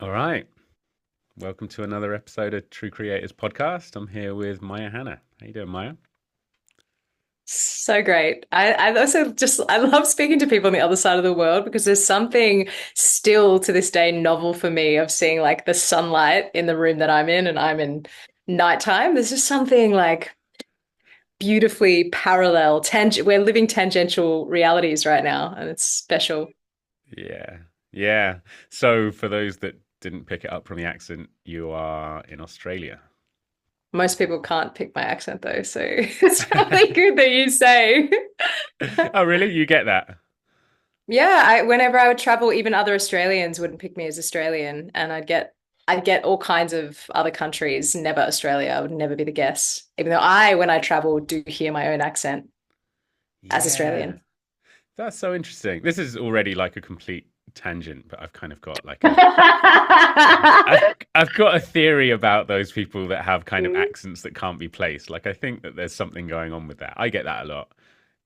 All right. Welcome to another episode of True Creators Podcast. I'm here with Maja Hanna. How you doing, Maya? So great. I also just I love speaking to people on the other side of the world because there's something still to this day novel for me of seeing like the sunlight in the room that I'm in and I'm in nighttime. There's just something like beautifully parallel. We're living tangential realities right now, and it's special. Yeah. Yeah. So, for those that didn't pick it up from the accent, you are in Australia. Most people can't pick my accent though, so it's really good that you say. Oh, really? You get that? Yeah, whenever I would travel, even other Australians wouldn't pick me as Australian, and I'd get all kinds of other countries, never Australia. I would never be the guess, even though when I travel, do hear my own accent as Yeah. Australian. That's so interesting. This is already like a complete tangent, but I've kind of got like a I've got a theory about those people that have kind of accents that can't be placed. Like I think that there's something going on with that. I get that a lot.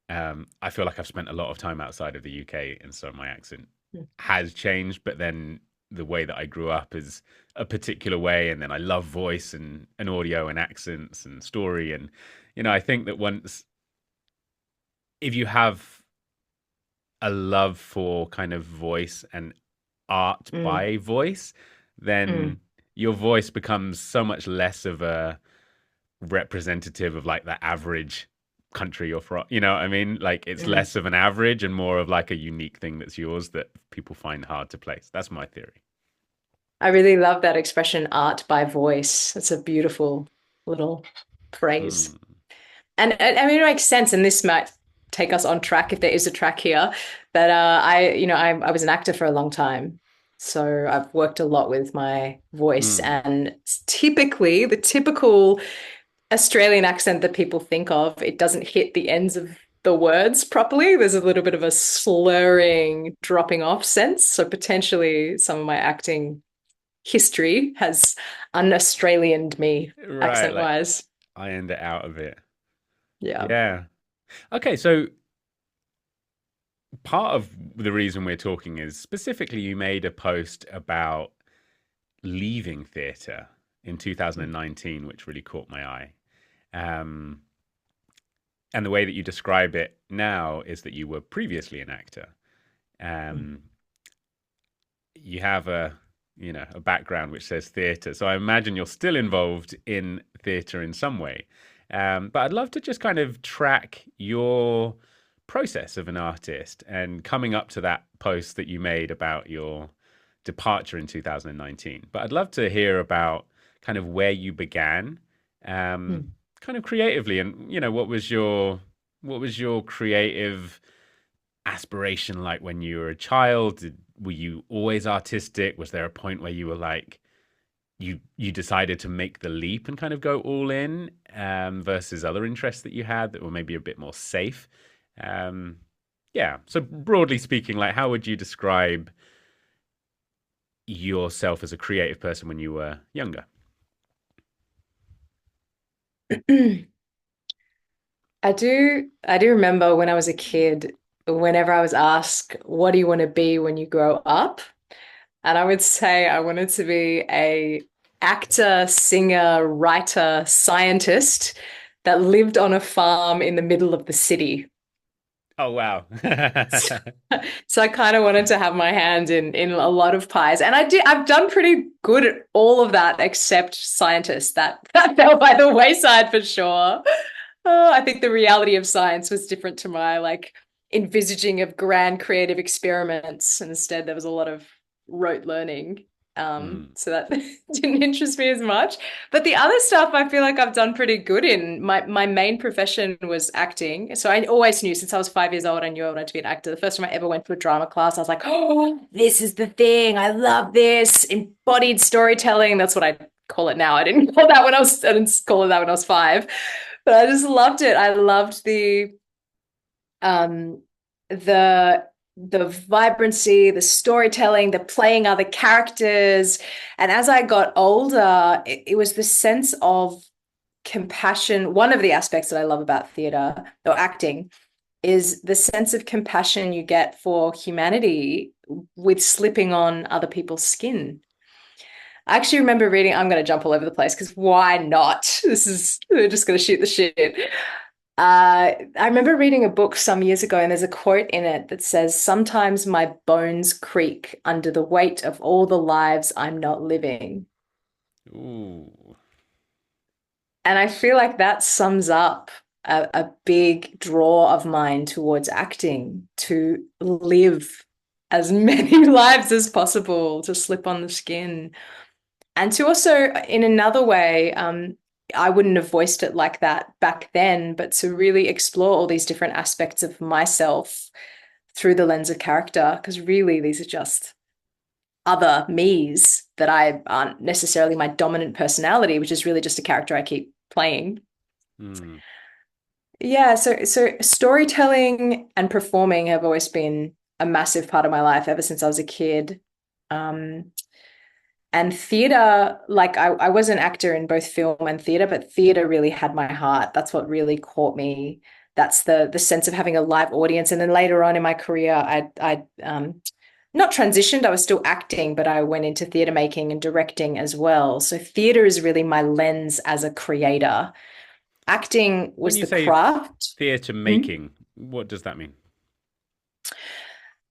I feel like I've spent a lot of time outside of the UK, and so my accent has changed. But then the way that I grew up is a particular way, and then I love voice and audio and accents and story, and I think that once if you have a love for kind of voice and art Mm, by voice, mm, then your voice becomes so much less of a representative of like the average country you're from. You know what I mean? Like it's mm. less of an average and more of like a unique thing that's yours that people find hard to place. That's my theory. I really love that expression, art by voice. It's a beautiful little phrase. Mm, And I mean, it makes sense. And this might take us on track if there is a track here. But I was an actor for a long time. So I've worked a lot with my voice. mm. And typically, the typical Australian accent that people think of, it doesn't hit the ends of the words properly. There's a little bit of a slurring, dropping off sense. So potentially some of my acting history has un-Australianed me Right, like accent-wise. I end it out of it. Yeah. Yeah. Okay, so part of the reason we're talking is specifically you made a post about leaving theatre in 2019, which really caught my eye. Um, and the way that you describe it now is that you were previously an actor. Um, you have a background which says theatre, so I imagine you're still involved in theatre in some way. But I'd love to just kind of track your process of an artist and coming up to that post that you made about your departure in 2019. But I'd love to hear about kind of where you began, Mm. kind of creatively, and what was your creative aspiration like when you were a child? Were you always artistic? Was there a point where you were like you decided to make the leap and kind of go all in, versus other interests that you had that were maybe a bit more safe? Um, yeah. So broadly speaking, like how would you describe yourself as a creative person when you were younger? I do remember when I was a kid, whenever I was asked, what do you want to be when you grow up? And I would say I wanted to be a actor, singer, writer, scientist that lived on a farm in the middle of the city. Oh wow. So I kind of wanted to have my hand in a lot of pies. And I've done pretty good at all of that except scientist. That fell by the wayside for sure. I think the reality of science was different to my like envisaging of grand creative experiments. And instead, there was a lot of rote learning. Mm. So that didn't interest me as much. But the other stuff I feel like I've done pretty good in. My main profession was acting. So I always knew since I was 5 years old, I knew I wanted to be an actor. The first time I ever went to a drama class, I was like, oh, this is the thing. I love this. Embodied storytelling. That's what I call it now. I didn't call it that when I was 5. But I just loved it. I loved um the the vibrancy, the storytelling, the playing other characters. And as I got older, it was the sense of compassion. One of the aspects that I love about theater or acting is the sense of compassion you get for humanity with slipping on other people's skin. I actually remember reading, I'm going to jump all over the place because why not? We're just going to shoot the shit. I remember reading a book some years ago, and there's a quote in it that says, "Sometimes my bones creak under the weight of all the lives I'm not living." Ooh. And I feel like that sums up a big draw of mine towards acting, to live as many lives as possible, to slip on the skin. And to also, in another way, I wouldn't have voiced it like that back then, but to really explore all these different aspects of myself through the lens of character, because really these are just other me's that I aren't necessarily my dominant personality, which is really just a character I keep playing. Hmm. Yeah, so storytelling and performing have always been a massive part of my life ever since I was a kid. Um, and theater, like I was an actor in both film and theater, but theater really had my heart. That's what really caught me. That's the sense of having a live audience. And then later on in my career, I not transitioned. I was still acting, but I went into theater making and directing as well. So theater is really my lens as a creator. Acting When was you the say craft. theatre Hmm? making, what does that mean?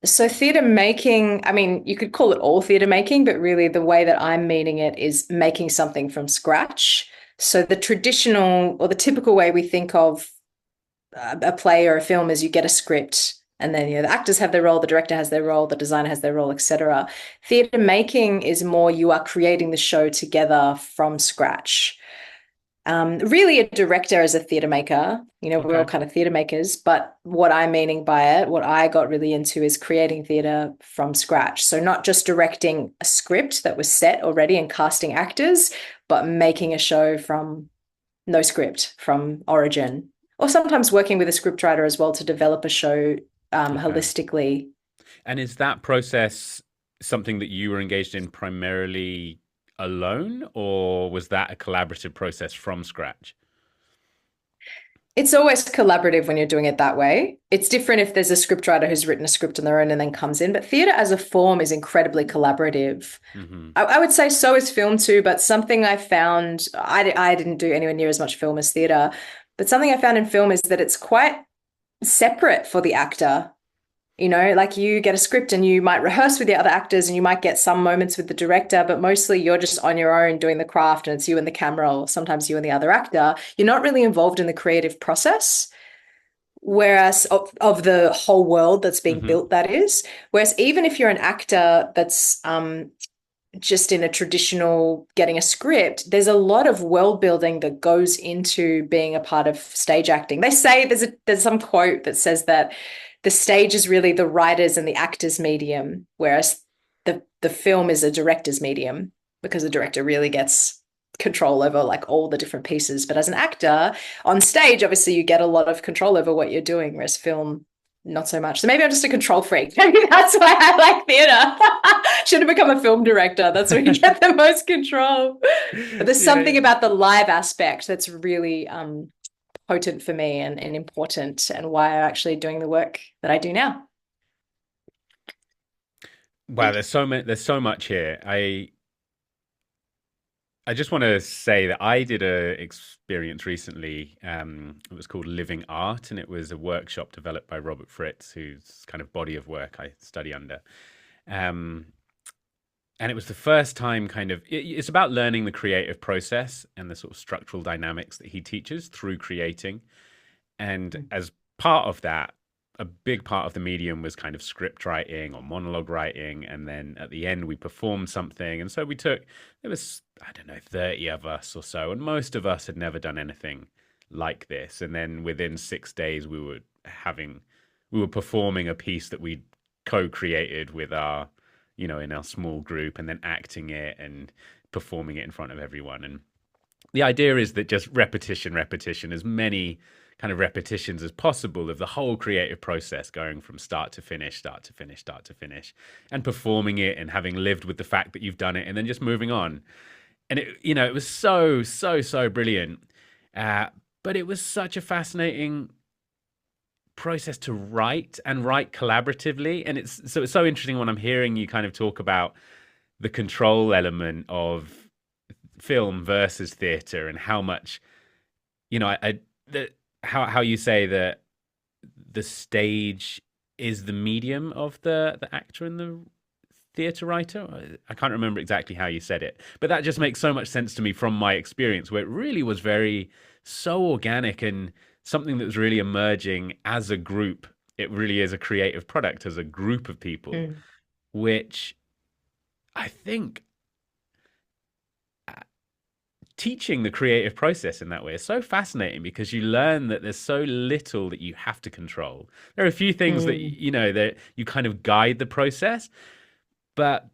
So theatre making, I mean, you could call it all theatre making, but really the way that I'm meaning it is making something from scratch. So the traditional or the typical way we think of a play or a film is you get a script, and then the actors have their role, the director has their role, the designer has their role, etc. Theatre making is more you are creating the show together from scratch. Really, a director is a theatre maker. We're all Okay. kind of theatre makers, but what I'm meaning by it, what I got really into is creating theatre from scratch. So, not just directing a script that was set already and casting actors, but making a show from no script, from origin, or sometimes working with a scriptwriter as well to develop a show Okay. holistically. And is that process something that you were engaged in primarily alone, or was that a collaborative process from scratch? It's always collaborative when you're doing it that way. It's different if there's a scriptwriter who's written a script on their own and then comes in, but theatre as a form is incredibly collaborative. Hmm. I would say so is film too, but something I found, I didn't do anywhere near as much film as theatre, but something I found in film is that it's quite separate for the actor. Like you get a script and you might rehearse with the other actors and you might get some moments with the director, but mostly you're just on your own doing the craft and it's you and the camera, or sometimes you and the other actor. You're not really involved in the creative process. Whereas of the whole world that's being Hmm. built, that is. Whereas even if you're an actor that's just in a traditional getting a script, there's a lot of world building that goes into being a part of stage acting. They say there's some quote that says that the stage is really the writer's and the actor's medium, whereas the film is a director's medium, because the director really gets control over like all the different pieces. But as an actor on stage, obviously you get a lot of control over what you're doing, whereas film, not so much. So maybe I'm just a control freak. Maybe that's why I like theatre. Should have become a film director. That's where you get the most control. But there's Yeah. something about the live aspect that's really potent for me and important, and why I'm actually doing the work that I do now. Wow, there's so much here. I just want to say that I did a experience recently. It was called Living Art, and it was a workshop developed by Robert Fritz, whose kind of body of work I study under. Um, and it was the first time it's about learning the creative process and the sort of structural dynamics that he teaches through creating. And as part of that, a big part of the medium was kind of script writing or monologue writing. And then at the end, we performed something. And so there was, I don't know, 30 of us or so. And most of us had never done anything like this. And then within 6 days, we were performing a piece that we co-created with in our small group, and then acting it and performing it in front of everyone. And the idea is that just repetition, as many kind of repetitions as possible of the whole creative process, going from start to finish, and performing it and having lived with the fact that you've done it, and then just moving on. And it was so brilliant. But it was such a fascinating process to write, and write collaboratively. And it's so interesting when I'm hearing you kind of talk about the control element of film versus theater, and how much, how you say that the stage is the medium of the actor and the theater writer. I can't remember exactly how you said it, but that just makes so much sense to me from my experience, where it really was very so organic and something that was really emerging as a group. It really is a creative product as a group of people, Mm. which I think teaching the creative process in that way is so fascinating, because you learn that there's so little that you have to control. There are a few things that Mm. that you kind of guide the process, but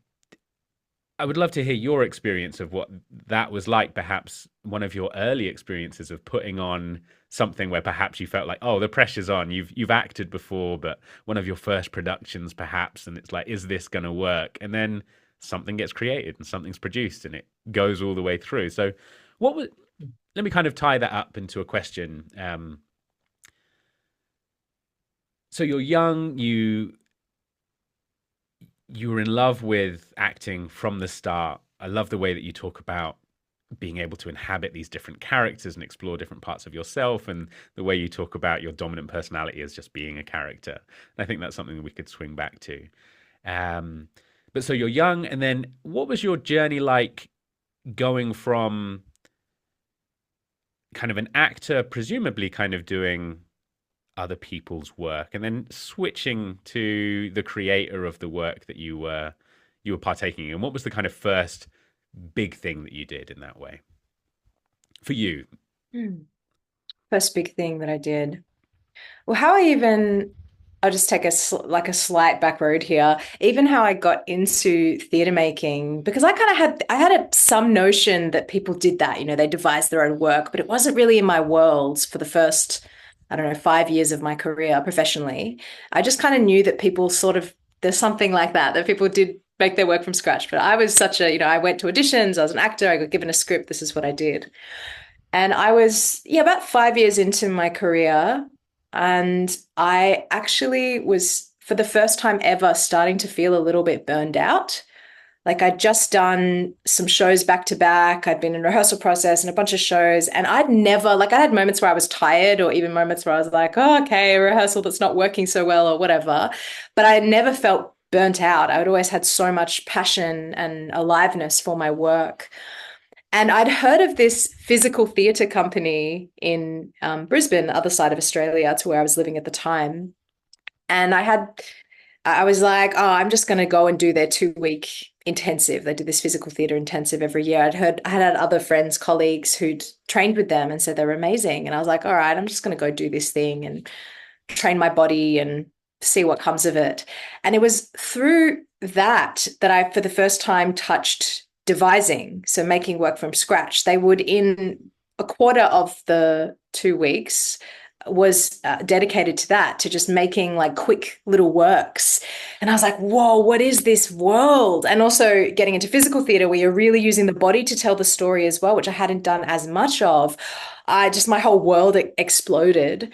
I would love to hear your experience of what that was like, perhaps one of your early experiences of putting on something where perhaps you felt like, oh, the pressure's on. You've acted before, but one of your first productions perhaps, and it's like, is this going to work? And then something gets created and something's produced and it goes all the way through. So what was let me kind of tie that up into a question. So you're young, you were in love with acting from the start. I love the way that you talk about being able to inhabit these different characters and explore different parts of yourself, and the way you talk about your dominant personality as just being a character. And I think that's something that we could swing back to. Um, but so you're young, and then what was your journey like going from kind of an actor, presumably kind of doing other people's work, and then switching to the creator of the work that you were partaking in? What was the kind of first big thing that you did in that way for you? Mm. First big thing that I did. Well, I'll just take like a slight back road here. Even how I got into theater making, because I had some notion that people did that, they devised their own work, but it wasn't really in my world for the first, I don't know, 5 years of my career professionally. I just kind of knew that people there's something like that people did make their work from scratch. But I was I went to auditions, I was an actor, I got given a script, this is what I did. And I was, yeah, about 5 years into my career. And I actually was, for the first time ever, starting to feel a little bit burned out. Like I'd just done some shows back to back. I'd been in rehearsal process and a bunch of shows. And I'd never, like, I had moments where I was tired, or even moments where I was like, oh, okay, a rehearsal that's not working so well or whatever. But I had never felt burnt out. I had always had so much passion and aliveness for my work. And I'd heard of this physical theatre company in Brisbane, the other side of Australia, to where I was living at the time. And I was like, oh, I'm just going to go and do their 2 week intensive. They did this physical theatre intensive every year. I had other friends, colleagues who'd trained with them and said they were amazing. And I was like, all right, I'm just going to go do this thing and train my body and see what comes of it. And it was through that I, for the first time, touched devising, so making work from scratch. They would, in a quarter of the 2 weeks, was dedicated to that, to just making like quick little works. And I was like, whoa, what is this world? And also getting into physical theatre where you're really using the body to tell the story as well, which I hadn't done as much of. My whole world exploded.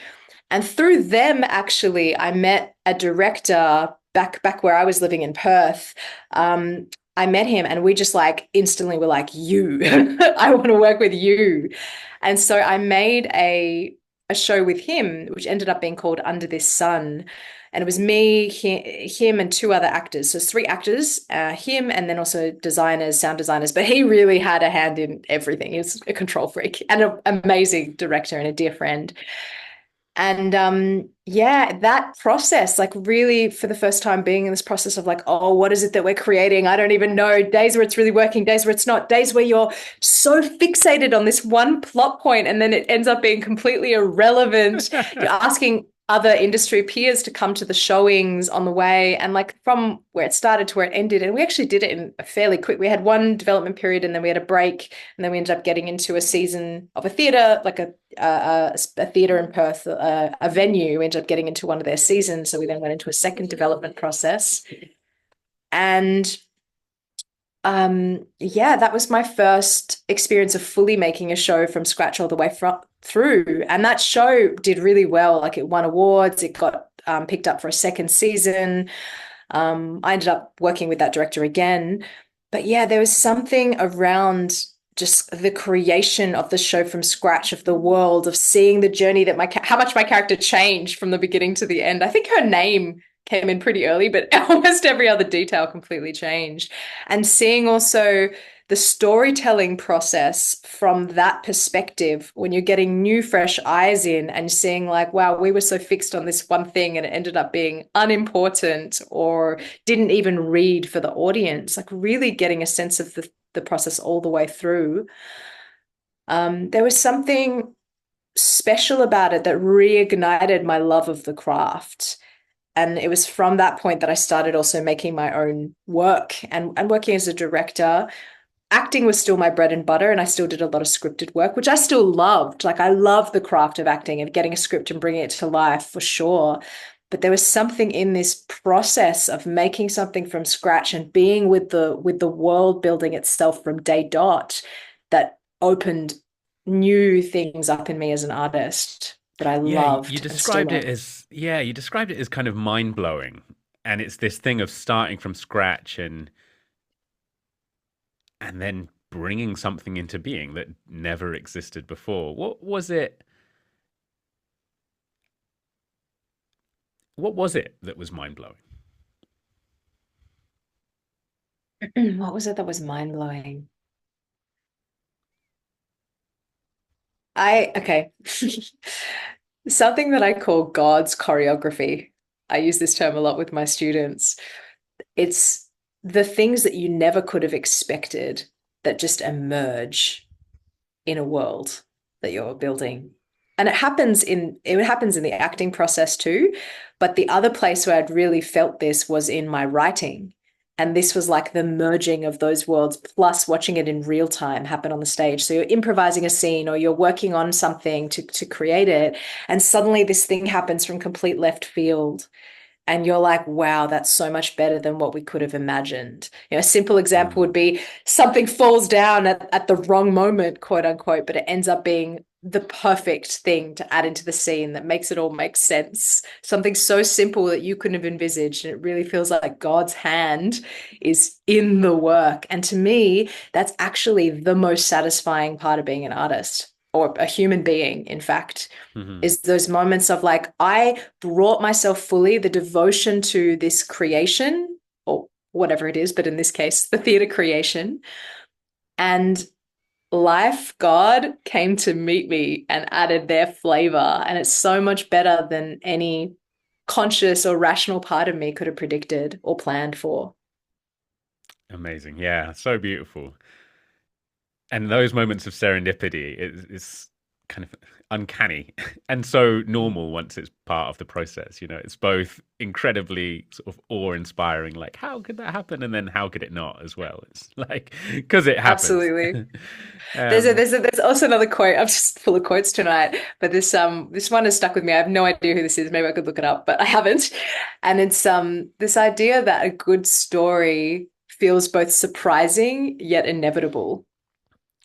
And through them, actually, I met a director back where I was living in Perth. I met him and we just like instantly were like, you, I want to work with you. And so I made a show with him, which ended up being called Under This Sun. And it was me, him, and two other actors. So it's three actors, him, and then also designers, sound designers. But he really had a hand in everything. He was a control freak and an amazing director and a dear friend. And yeah, that process, like really for the first time being in this process of like, oh, what is it that we're creating? I don't even know. Days where it's really working, days where it's not, days where you're so fixated on this one plot point and then it ends up being completely irrelevant. You're asking other industry peers to come to the showings on the way, and like from where it started to where it ended. And we actually did it in a fairly quick, we had one development period and then we had a break, and then we ended up getting into a season of a theatre, like a theatre in Perth, a venue. We ended up getting into one of their seasons. So we then went into a second development process. And yeah, that was my first experience of fully making a show from scratch all the way through. And that show did really well. Like it won awards, it got picked up for a second season. I ended up working with that director again. But yeah, there was something around just the creation of the show from scratch, of the world, of seeing the journey that how much my character changed from the beginning to the end. I think her name came in pretty early, but almost every other detail completely changed. And seeing also the storytelling process from that perspective, when you're getting new, fresh eyes in and seeing like, wow, we were so fixed on this one thing and it ended up being unimportant or didn't even read for the audience, like really getting a sense of the process all the way through. There was something special about it that reignited my love of the craft. And it was from that point that I started also making my own work and working as a director. Acting was still my bread and butter, and I still did a lot of scripted work, which I still loved. Like, I love the craft of acting and getting a script and bringing it to life for sure. But there was something in this process of making something from scratch and being with the world building itself from day dot that opened new things up in me as an artist that I Yeah, you loved and still described it love. as you described it as kind of mind blowing, and it's this thing of starting from scratch and then bringing something into being that never existed before. What was it? What was it that was mind blowing? What was it that was mind blowing? Okay. Something that I call God's choreography. I use this term a lot with my students. It's the things that you never could have expected that just emerge in a world that you're building. And it happens in the acting process too. But the other place where I'd really felt this was in my writing. And this was like the merging of those worlds, plus watching it in real time happen on the stage. So you're improvising a scene or you're working on something to create it. And suddenly this thing happens from complete left field and you're like, wow, that's so much better than what we could have imagined. A simple example Mm. would be something falls down at the wrong moment, quote unquote, but it ends up being the perfect thing to add into the scene that makes it all make sense. Something so simple that you couldn't have envisaged. And it really feels like God's hand is in the work. And to me, that's actually the most satisfying part of being an artist or a human being, in fact, Hmm. is those moments of like, I brought myself fully, the devotion to this creation or whatever it is, but in this case, the theater creation. And life, God came to meet me and added their flavor. And it's so much better than any conscious or rational part of me could have predicted or planned for. Amazing. Yeah, so beautiful. And those moments of serendipity is kind of uncanny and so normal once it's part of the process. It's both incredibly sort of awe-inspiring, like how could that happen, and then how could it not as well? It's like because it happens. Absolutely. There's a, um, there's a, there's also another quote. I'm just full of quotes tonight, but this one has stuck with me. I have no idea who this is. Maybe I could look it up, but I haven't. And it's this idea that a good story feels both surprising yet inevitable.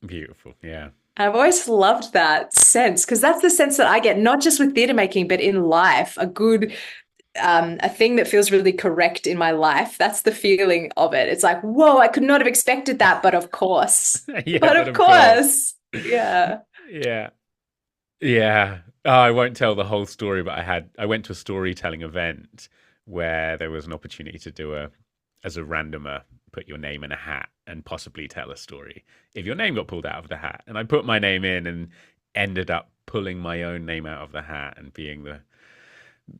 Beautiful. Yeah. And I've always loved that sense because that's the sense that I get, not just with theatre making, but in life. A thing that feels really correct in my life. That's the feeling of it. It's like, whoa, I could not have expected that, but of course. Yeah, But but of of course. course. Yeah. Yeah. Yeah. Oh, I won't tell the whole story, but I went to a storytelling event where there was an opportunity to do as a randomer, put your name in a hat and possibly tell a story if your name got pulled out of the hat. And I put my name in and ended up pulling my own name out of the hat and being the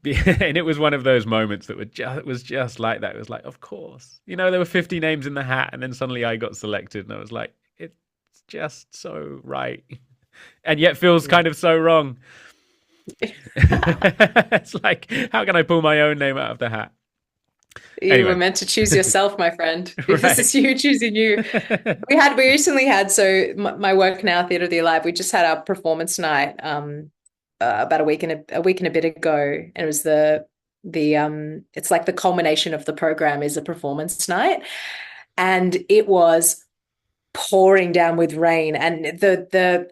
and it was one of those moments that was just like that. It was like, of course, there were 50 names in the hat, and then suddenly I got selected, and I was like, it's just so right, and yet feels kind of so wrong. It's like, how can I pull my own name out of the hat? You were Anyway, meant to choose yourself, my friend. This right. is you choosing you. We recently had, so my work now, Theatre of the Alive, we just had our performance night about a week and a bit ago. And it was it's like the culmination of the program is a performance night. And it was pouring down with rain. And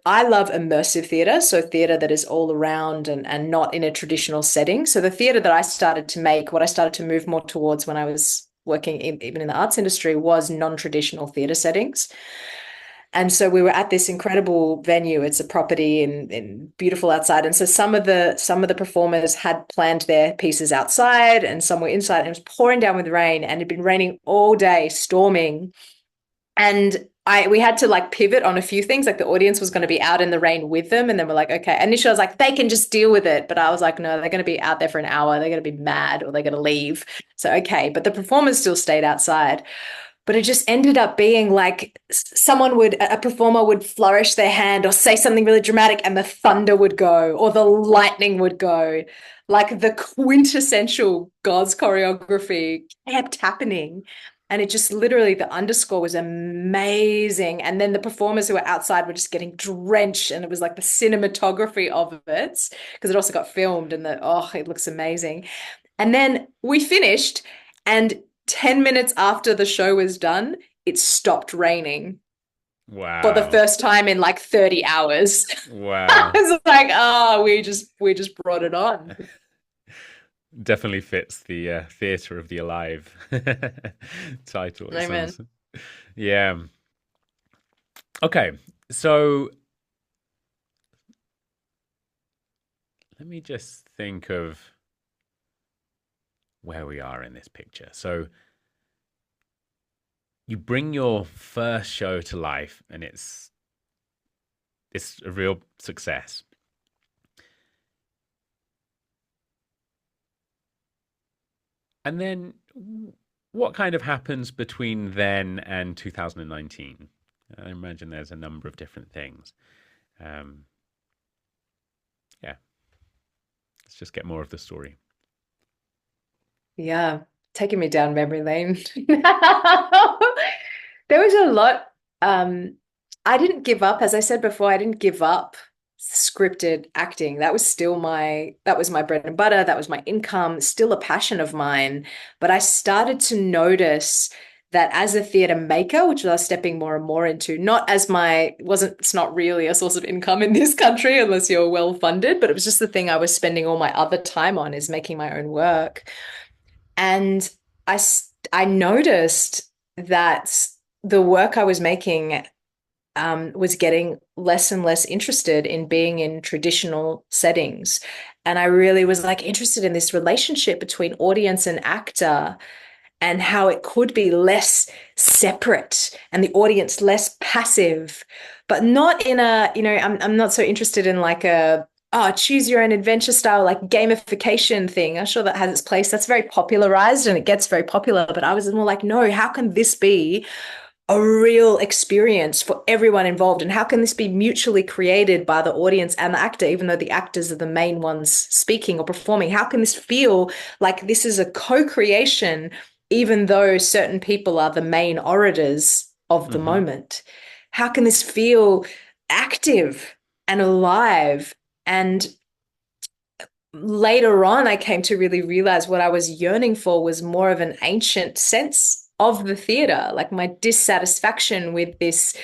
I love immersive theatre, so theatre that is all around and not in a traditional setting. So the theatre that I started to make, what I started to move more towards when I was working even in the arts industry was non-traditional theatre settings. And so we were at this incredible venue. It's a property in beautiful outside. And so some of the performers had planned their pieces outside and some were inside. And it was pouring down with rain and it had been raining all day, storming. And we had to like pivot on a few things. Like the audience was going to be out in the rain with them. And then we're like, okay. Initially I was like, they can just deal with it. But I was like, no, they're going to be out there for an hour. They're going to be mad or they're going to leave. So, okay. But the performers still stayed outside. But it just ended up being like a performer would flourish their hand or say something really dramatic and the thunder would go or the lightning would go. Like the quintessential God's choreography kept happening. And it just literally, the underscore was amazing. And then the performers who were outside were just getting drenched. And it was like the cinematography of it, because it also got filmed and it looks amazing. And then we finished, and 10 minutes after the show was done, it stopped raining for the Wow. first time in like 30 hours. I Wow. was like, oh, we just brought it on. Definitely fits the Theatre of the Alive title. It Amen. sounds, yeah. Okay, so let me just think of where we are in this picture. So you bring your first show to life, and it's a real success. And then what kind of happens between then and 2019? I imagine there's a number of different things. Um, yeah, let's just get more of the story. Yeah, taking me down memory lane. There was a lot. Um, I didn't give up, as I said before, I didn't give up scripted acting. That was my bread and butter. That was my income, still a passion of mine. But I started to notice that as a theatre maker, which I was stepping more and more into, not as it's not really a source of income in this country unless you're well funded, but it was just the thing I was spending all my other time on, is making my own work. And I noticed that the work I was making was getting less and less interested in being in traditional settings. And I really was like interested in this relationship between audience and actor and how it could be less separate and the audience less passive, but not in I'm not so interested in like a, choose your own adventure style, like gamification thing. I'm sure that has its place. That's very popularized and it gets very popular. But I was more like, no, how can this be a real experience for everyone involved? And how can this be mutually created by the audience and the actor, even though the actors are the main ones speaking or performing? How can this feel like this is a co-creation, even though certain people are the main orators of the Hmm. moment? How can this feel active and alive? And later on, I came to really realize what I was yearning for was more of an ancient sense of the theater, like my dissatisfaction with this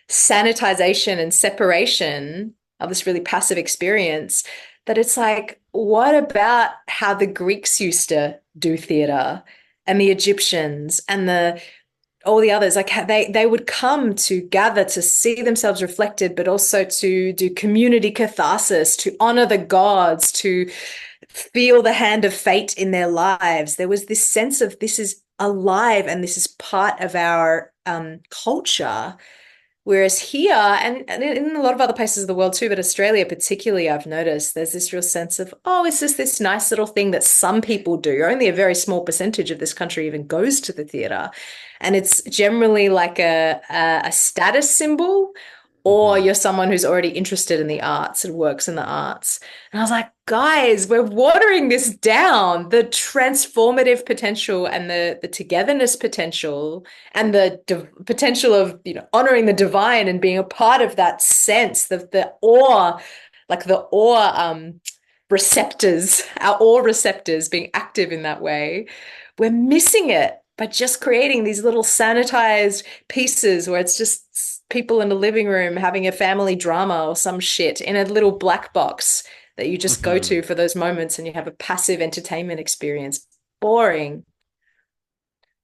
sanitization and separation of this really passive experience. That it's like, what about how the Greeks used to do theater and the Egyptians and the all the others? Like they would come to gather to see themselves reflected, but also to do community catharsis, to honor the gods, to feel the hand of fate in their lives. There was this sense of this is alive and this is part of our culture. Whereas here, and in a lot of other places of the world too, but Australia particularly, I've noticed there's this real sense of, oh, it's just this nice little thing that some people do. Only a very small percentage of this country even goes to the theatre. And it's generally like a status symbol, or Hmm. you're someone who's already interested in the arts and works in the arts. And I was like, guys, we're watering this down. The transformative potential and the togetherness potential and the potential of honoring the divine and being a part of that sense, the awe, like the awe receptors, our awe receptors being active in that way. We're missing it by just creating these little sanitized pieces where it's just people in a living room having a family drama or some shit in a little black box that you just go Hmm. to for those moments and you have a passive entertainment experience. Boring.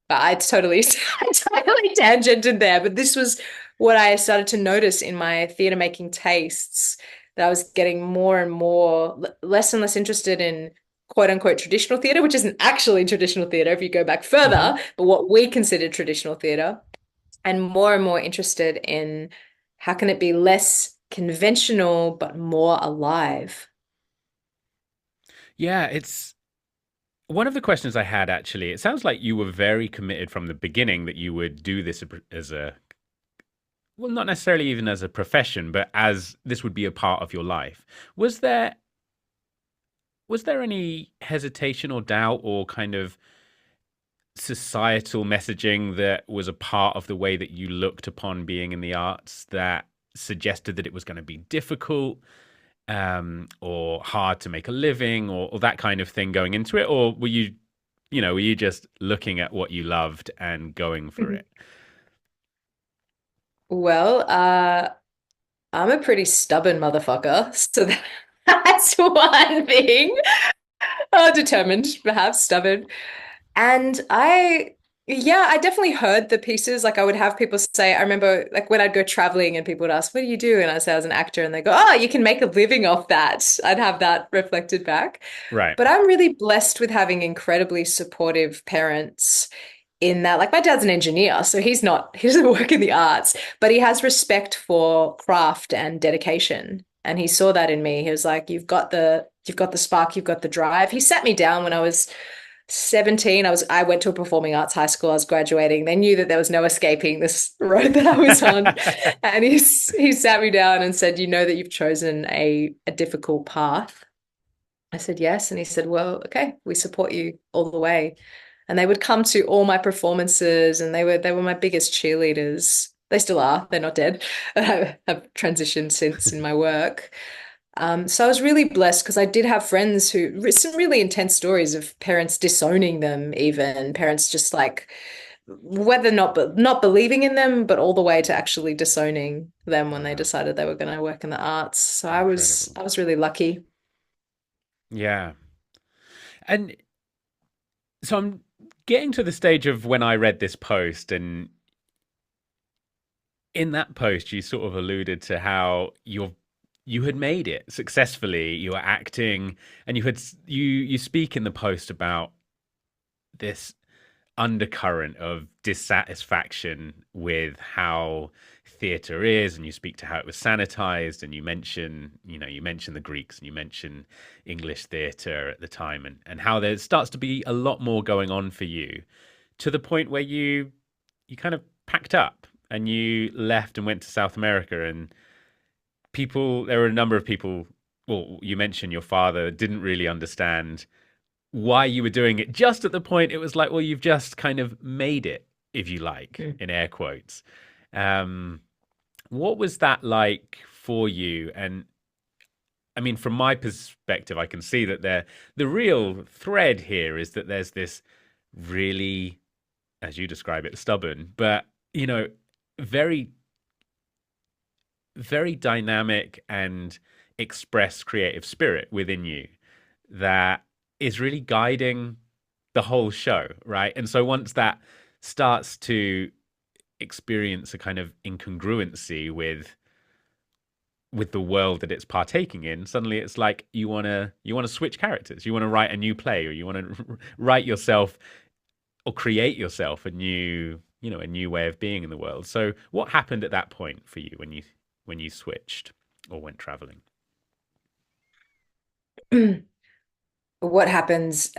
But I totally, I totally tangented there. But this was what I started to notice in my theatre making tastes, that I was getting more and more, less and less interested in quote unquote traditional theatre, which isn't actually traditional theatre if you go back Hmm. further, but what we consider traditional theatre, and more interested in how can it be less conventional but more alive. Yeah, it's one of the questions I had actually. It sounds like you were very committed from the beginning that you would do this as a, well, not necessarily even as a profession, but as this would be a part of your life. Was there was there any hesitation or doubt or kind of societal messaging that was a part of the way that you looked upon being in the arts that suggested that it was going to be difficult, or hard to make a living, or that kind of thing going into it? Or were you, were you just looking at what you loved and going for it? Well, I'm a pretty stubborn motherfucker, so that's one thing. Determined, perhaps stubborn. And yeah, I definitely heard the pieces. Like I would have people say, I remember like when I'd go traveling and people would ask, "What do you do?" And I say I was an actor, and they go, "Oh, you can make a living off that." I'd have that reflected back. Right. But I'm really blessed with having incredibly supportive parents in that, like my dad's an engineer, so he doesn't work in the arts, but he has respect for craft and dedication. And he saw that in me. He was like, you've got the spark, you've got the drive. He sat me down when I was 17. I went to a performing arts high school. I was graduating. They knew that there was no escaping this road that I was on. And he sat me down and said, you know that you've chosen a difficult path. I said, yes. And he said, well, okay, we support you all the way. And they would come to all my performances, and they were my biggest cheerleaders. They still are. They're not dead. I've transitioned since in my work. So I was really blessed because I did have friends who some really intense stories of parents disowning them, even parents just like whether not believing in them, but all the way to actually disowning them when they Wow. decided they were going to work in the arts. So Incredible. I was really lucky. Yeah. And so I'm getting to the stage of when I read this post, and in that post you sort of alluded to how you had made it successfully, you were acting, and you speak in the post about this undercurrent of dissatisfaction with how theatre is, and you speak to how it was sanitized, and you mention the Greeks, and you mention English theatre at the time, and how there starts to be a lot more going on for you, to the point where you kind of packed up and you left and went to South America. And there were a number of people, well, you mentioned your father didn't really understand why you were doing it, just at the point it was like, well, you've just kind of made it, if you like, Mm. in air quotes. um what was that like for you? And I mean, from my perspective, I can see that the real thread here is that there's this really, as you describe it, stubborn, but very, very dynamic and express creative spirit within you that is really guiding the whole show, right? And so once that starts to experience a kind of incongruency with the world that it's partaking in, suddenly it's like you want to switch characters, you want to write a new play, or you want to write yourself or create yourself a new way of being in the world. So what happened at that point for you when you switched or went traveling? What happens,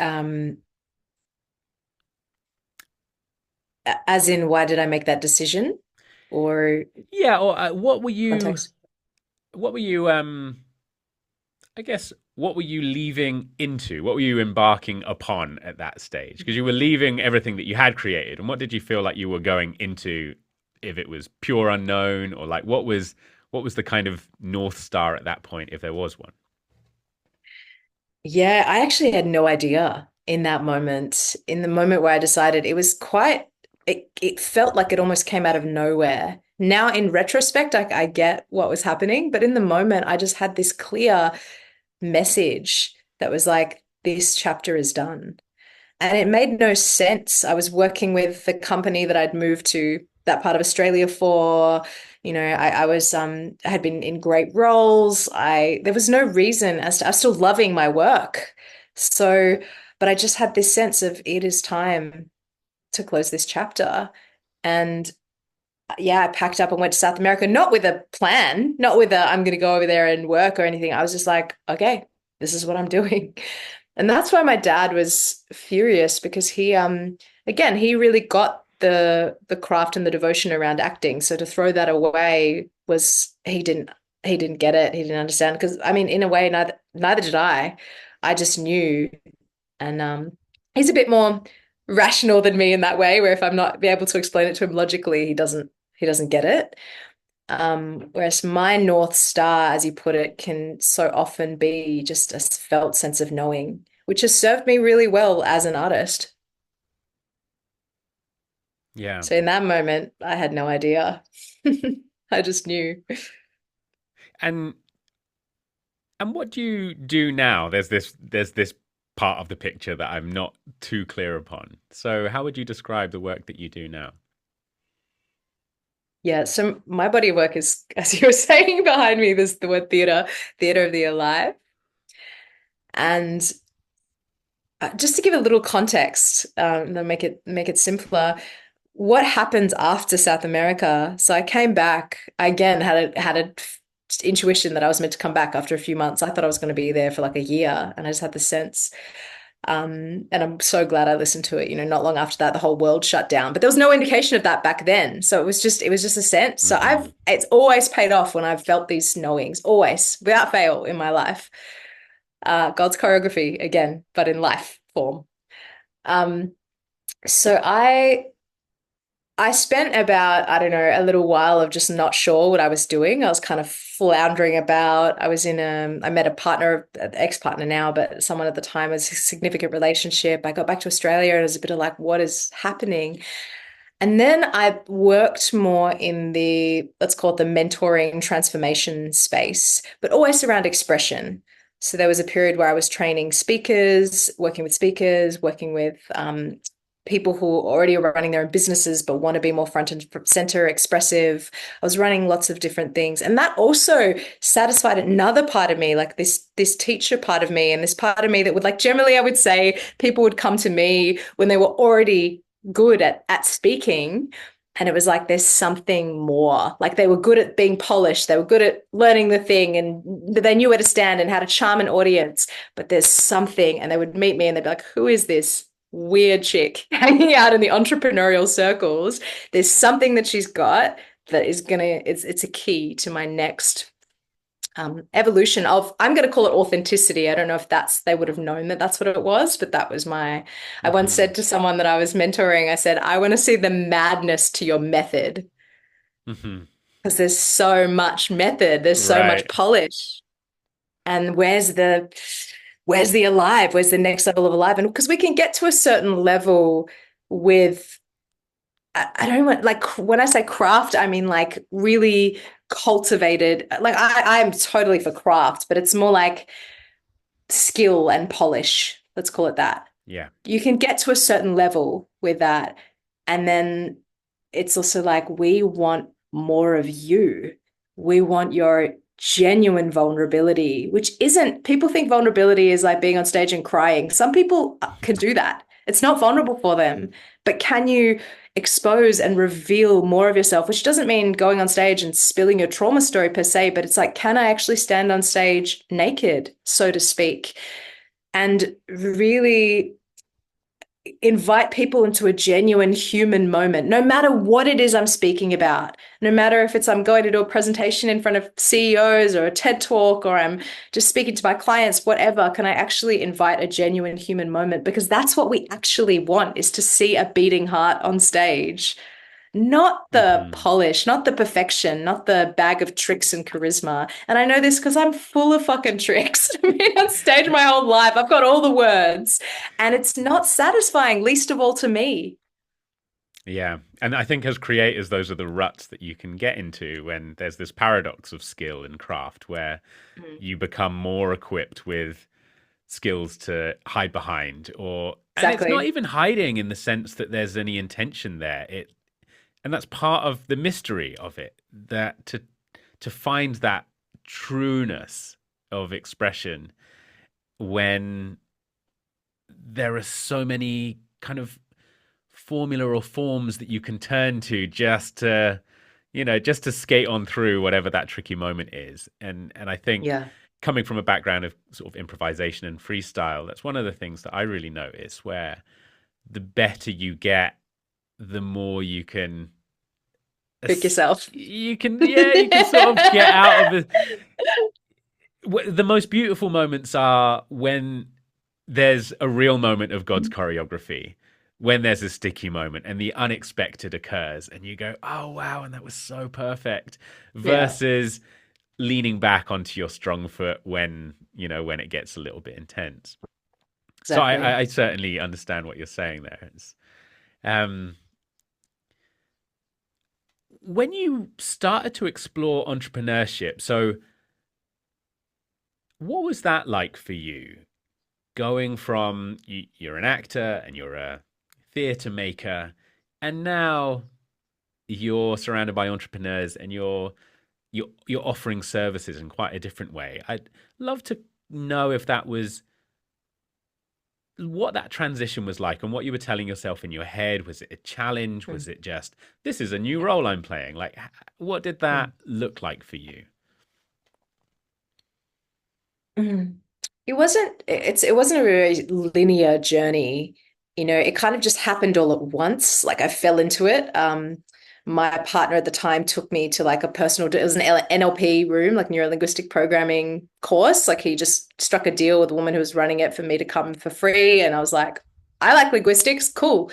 as in why did I make that decision or Yeah, or context? what were you I guess, what were you leaving into? What were you embarking upon at that stage? Because you were leaving everything that you had created. And what did you feel like you were going into, if it was pure unknown, or like what was the kind of North Star at that point, if there was one? Yeah, I actually had no idea in that moment. In the moment where I decided, it felt like it almost came out of nowhere. Now, in retrospect, I get what was happening, but in the moment, I just had this clear message that was like, this chapter is done. And it made no sense. I was working with the company that I'd moved to that part of Australia for. I was I had been in great roles. There was no reason as to I was still loving my work. So, but I just had this sense of it is time to close this chapter. And yeah, I packed up and went to South America, not with a plan, not with a I'm going to go over there and work or anything. I was just like, okay, this is what I'm doing. And that's why my dad was furious because again, he really got the craft and the devotion around acting. So to throw that away was he didn't get it. He didn't understand because I mean, in a way, neither did I. I just knew. And he's a bit more rational than me in that way, where if I'm not be able to explain it to him logically, he doesn't get it. Whereas my North Star, as you put it, can so often be just a felt sense of knowing, which has served me really well as an artist. Yeah. So in that moment, I had no idea. I just knew. And what do you do now? There's this part of the picture that I'm not too clear upon. So how would you describe the work that you do now? Yeah, so my body of work is, as you were saying behind me, there's the word theatre, theatre of the alive. And just to give a little context, and make it simpler, what happened after South America? So I came back. I again had a intuition that I was meant to come back after a few months. I thought I was going to be there for like a year, and I just had the sense. And I'm so glad I listened to it. Not long after that, the whole world shut down. But there was no indication of that back then. So it was just a sense. So Hmm. it's always paid off when I've felt these knowings, always, without fail in my life. God's choreography again, but in life form. Um, so I spent about, I don't know, a little while of just not sure what I was doing. I was kind of floundering about. I met a partner, an ex-partner now, but someone at the time was a significant relationship. I got back to Australia and it was a bit of like, what is happening? And then I worked more in let's call it the mentoring transformation space, but always around expression. So there was a period where I was training speakers, working with people who already are running their own businesses but want to be more front and center expressive. I was running lots of different things. And that also satisfied another part of me, like this teacher part of me, and this part of me that would like generally I would say people would come to me when they were already good at speaking. And it was like there's something more. Like they were good at being polished. They were good at learning the thing and they knew where to stand and how to charm an audience. But there's something, and they would meet me and they'd be like, who is this weird chick hanging out in the entrepreneurial circles? There's something that she's got that is it's a key to my next evolution of, I'm going to call it authenticity. I don't know if they would have known that that's what it was, but that was I once Hmm. said to someone that I was mentoring, I said, I want to see the madness to your method Hmm. because there's so much method, there's so much Right. polish. And where's the alive? Where's the next level of alive? And because we can get to a certain level with I don't want like when I say craft, I mean like really cultivated. Like I'm totally for craft, but it's more like skill and polish. Let's call it that. Yeah. You can get to a certain level with that. And then it's also like we want more of you. We want your genuine vulnerability, which isn't, people think vulnerability is like being on stage and crying. Some people can do that. It's not vulnerable for them. But can you expose and reveal more of yourself, which doesn't mean going on stage and spilling your trauma story per se, but it's like, can I actually stand on stage naked, so to speak, and really invite people into a genuine human moment, no matter what it is I'm speaking about, no matter if it's I'm going to do a presentation in front of CEOs or a TED talk, or I'm just speaking to my clients, whatever, can I actually invite a genuine human moment? Because that's what we actually want, is to see a beating heart on stage. Not the Hmm. polish, not the perfection, not the bag of tricks and charisma. And I know this because I'm full of fucking tricks. I've been on stage my whole life. I've got all the words. And it's not satisfying, least of all to me. Yeah. And I think as creators, those are the ruts that you can get into when there's this paradox of skill and craft where Mm. you become more equipped with skills to hide behind, or and it's not Exactly. even hiding in the sense that there's any intention there. It and that's part of the mystery of it, that to find that trueness of expression when there are so many kind of formula or forms that you can turn to just to just to skate on through whatever that tricky moment is. And I think Yeah. coming from a background of sort of improvisation and freestyle, that's one of the things that I really notice, where the better you get, the more you can Pick yourself. you can sort of get out of the most beautiful moments are when there's a real moment of God's choreography, when there's a sticky moment and the unexpected occurs and you go, oh wow, and that was so perfect, Yeah, versus leaning back onto your strong foot when when it gets a little bit intense. So exactly. I certainly understand what you're saying there. Um, when you started to explore entrepreneurship, so what was that like for you? Going from you're an actor and you're a theatre maker, and now you're surrounded by entrepreneurs and you're offering services in quite a different way. I'd love to know if that was what that transition was like and what you were telling yourself in your head. Was it a challenge? Mm. Was it just, this is a new role I'm playing? Like, what did that Mm. look like for you? Mm. It wasn't a very linear journey. It kind of just happened all at once. Like I fell into it. My partner at the time took me to like a personal, it was an NLP room, like neuro linguistic programming course. Like he just struck a deal with a woman who was running it for me to come for free. And I was like, I like linguistics, cool.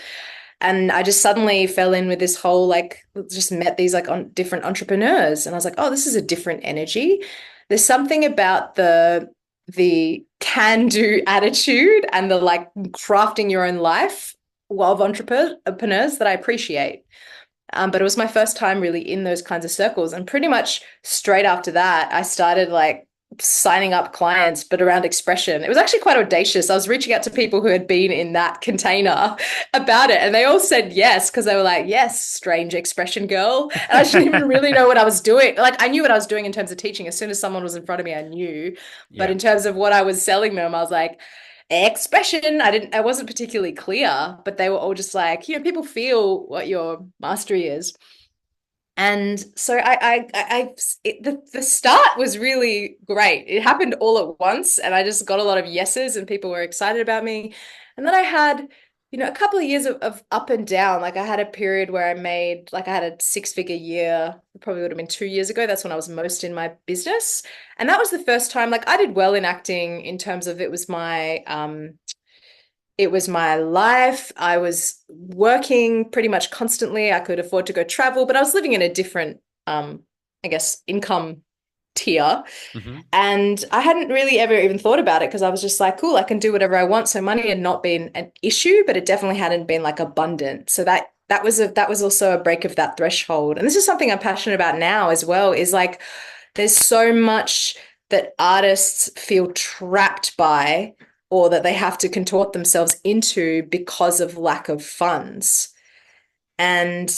And I just suddenly fell in with this whole like just met these like on different entrepreneurs and I was like, oh, this is a different energy. There's something about the can-do attitude and the like crafting your own life of entrepreneurs that I appreciate. But it was my first time really in those kinds of circles. And pretty much straight after that, I started like signing up clients, but around expression. It was actually quite audacious. I was reaching out to people who had been in that container about it, and they all said yes, because they were like, yes, strange expression girl. And I didn't even really know what I was doing. Like, I knew what I was doing in terms of teaching. As soon as someone was in front of me, I knew. But Yeah. in terms of what I was selling them, I was like, expression. I wasn't particularly clear, but they were all just like, people feel what your mastery is. And so the start was really great. It happened all at once, and I just got a lot of yeses, and people were excited about me. And then I had, a couple of years of up and down. Like I had a period where I had a six-figure year. It probably would have been 2 years ago. That's when I was most in my business, and that was the first time. Like I did well in acting in terms of it was my life. I was working pretty much constantly. I could afford to go travel, but I was living in a different, I guess, income tier. Hmm. And I hadn't really ever even thought about it because I was just like, cool, I can do whatever I want. So money had not been an issue, but it definitely hadn't been like abundant. So that was also a break of that threshold. And this is something I'm passionate about now as well, is like there's so much that artists feel trapped by or that they have to contort themselves into because of lack of funds. And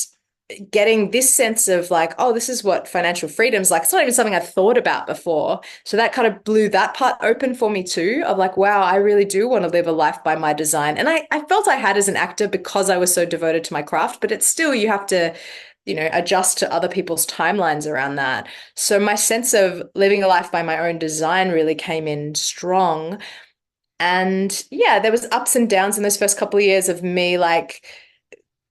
getting this sense of like, oh, this is what financial freedom's like. It's not even something I've thought about before. So that kind of blew that part open for me too, of like, wow, I really do want to live a life by my design. And I felt I had as an actor because I was so devoted to my craft, but it's still, you have to, adjust to other people's timelines around that. So my sense of living a life by my own design really came in strong. And yeah, there was ups and downs in those first couple of years of me like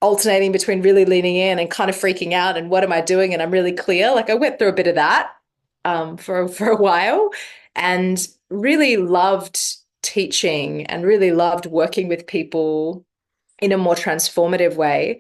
alternating between really leaning in and kind of freaking out and what am I doing? And I'm really clear. Like I went through a bit of that for a while and really loved teaching and really loved working with people in a more transformative way.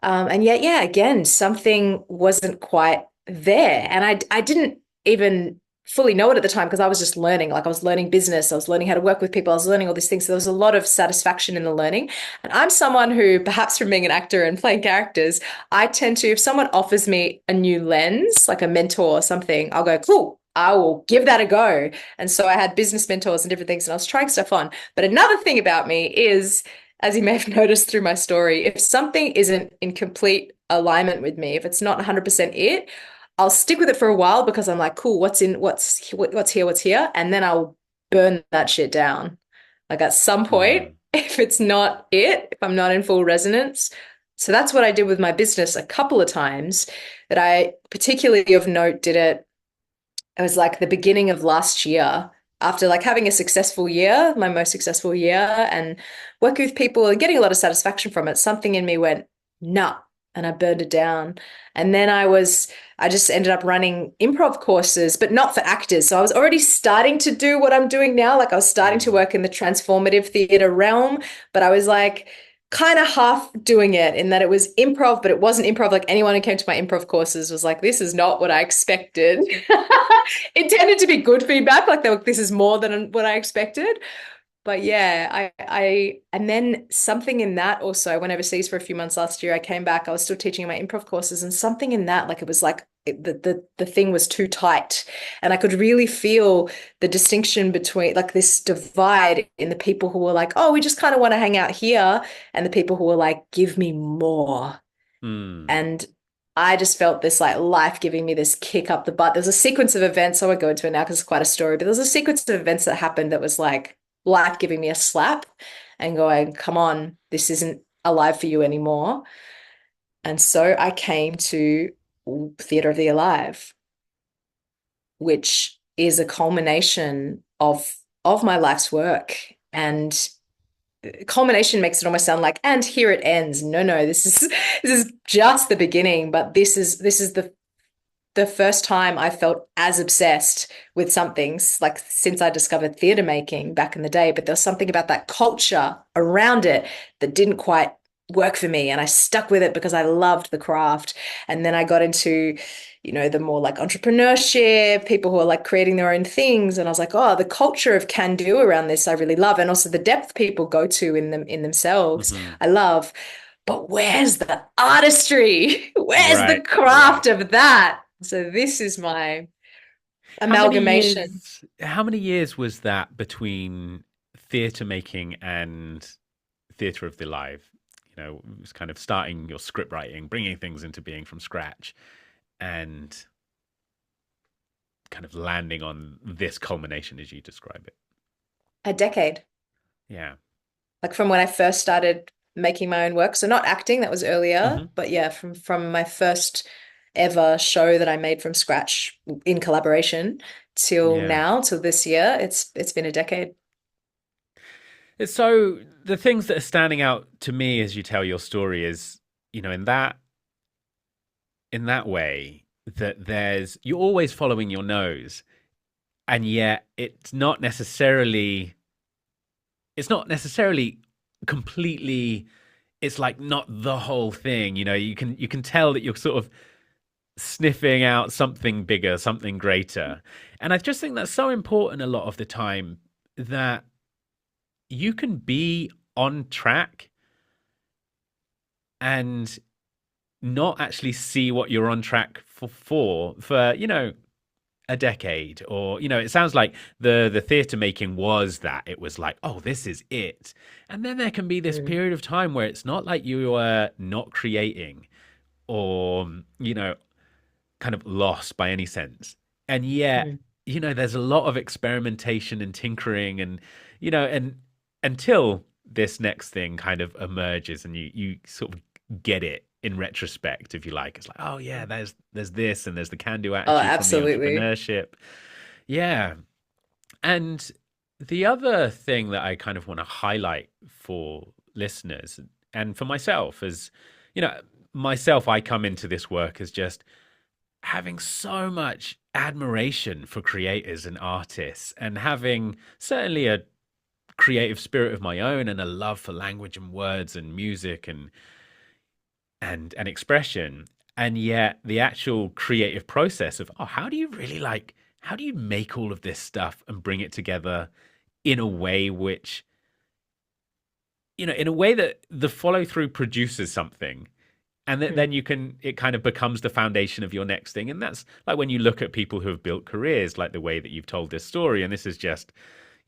And yet, yeah, again, something wasn't quite there. And I didn't even fully know it at the time because I was just learning. Like I was learning business, I was learning how to work with people, I was learning all these things. So there was a lot of satisfaction in the learning. And I'm someone who, perhaps from being an actor and playing characters, I tend to, if someone offers me a new lens, like a mentor or something, I'll go, cool. I will give that a go. And so I had business mentors and different things, and I was trying stuff on. But another thing about me is, as you may have noticed through my story, if something isn't in complete alignment with me, if it's not 100% it, I'll stick with it for a while because I'm like, cool, what's here, and then I'll burn that shit down. Like at some point, Mm. if it's not it, if I'm not in full resonance. So that's what I did with my business a couple of times that I particularly of note did it was like the beginning of last year after like having a successful year, my most successful year, and working with people and getting a lot of satisfaction from it. Something in me went, nah, and I burned it down. And then I just ended up running improv courses, but not for actors. So I was already starting to do what I'm doing now. Like I was starting to Mm. work in the transformative theater realm, but I was like, kind of half doing it in that it was improv, but it wasn't improv. Like anyone who came to my improv courses was like, this is not what I expected. It tended to be good feedback. Like, they were, this is more than what I expected. But yeah, and then something in that also, I went overseas for a few months last year. I came back, I was still teaching my improv courses, and something in that, like it was like the thing was too tight. And I could really feel the distinction between like this divide in the people who were like, oh, we just kind of want to hang out here, and the people who were like, give me more. Mm. And I just felt this like life giving me this kick up the butt. There's a sequence of events. I won't go into it now because it's quite a story, but there's a sequence of events that happened that was like life giving me a slap and going, come on, this isn't alive for you anymore. And so I came to Theatre of the Alive, which is a culmination of my life's work. And culmination makes it almost sound like, and here it ends. No, no, this is just the beginning, but this is the first time I felt as obsessed with something like since I discovered theater making back in the day. But there was something about that culture around it that didn't quite work for me. And I stuck with it because I loved the craft. And then I got into, the more like entrepreneurship, people who are like creating their own things. And I was like, oh, the culture of can do around this I really love. And also the depth people go to in themselves, Hmm. I love. But where's the artistry? Where's the Right, right. craft of that? So this is my amalgamation. How many years was that between theatre making and theatre of the live? It was kind of starting your script writing, bringing things into being from scratch, and kind of landing on this culmination as you describe it. A decade. Yeah. Like from when I first started making my own work. So not acting, that was earlier, Hmm. but yeah, from my first ever show that I made from scratch in collaboration till Yeah. now, till this year, it's been a decade. So the things that are standing out to me as you tell your story is, in that way that you're always following your nose, and yet it's not necessarily completely, it's like not the whole thing. You can tell that you're sort of sniffing out something bigger, something greater. And I just think that's so important a lot of the time, that you can be on track and not actually see what you're on track for a decade. Or it sounds like the theater making was that it was like, oh, this is it. And then there can be this Mm, period of time where it's not like you are not creating, or kind of lost by any sense. And yet, mm, there's a lot of experimentation and tinkering, and until this next thing kind of emerges and you sort of get it in retrospect, if you like. It's like, oh yeah, mm. there's this, and there's the can-do Oh, attitude from the absolutely. entrepreneurship. Yeah. And the other thing that I kind of want to highlight for listeners and for myself is, you know, I come into this work as just having so much admiration for creators and artists, and having certainly a creative spirit of my own and a love for language and words and music and expression. And yet the actual creative process of, oh, how do you make all of this stuff and bring it together in a way in a way that the follow through produces something, And then it kind of becomes the foundation of your next thing. And that's like when you look at people who have built careers, like the way that you've told this story. And this is just,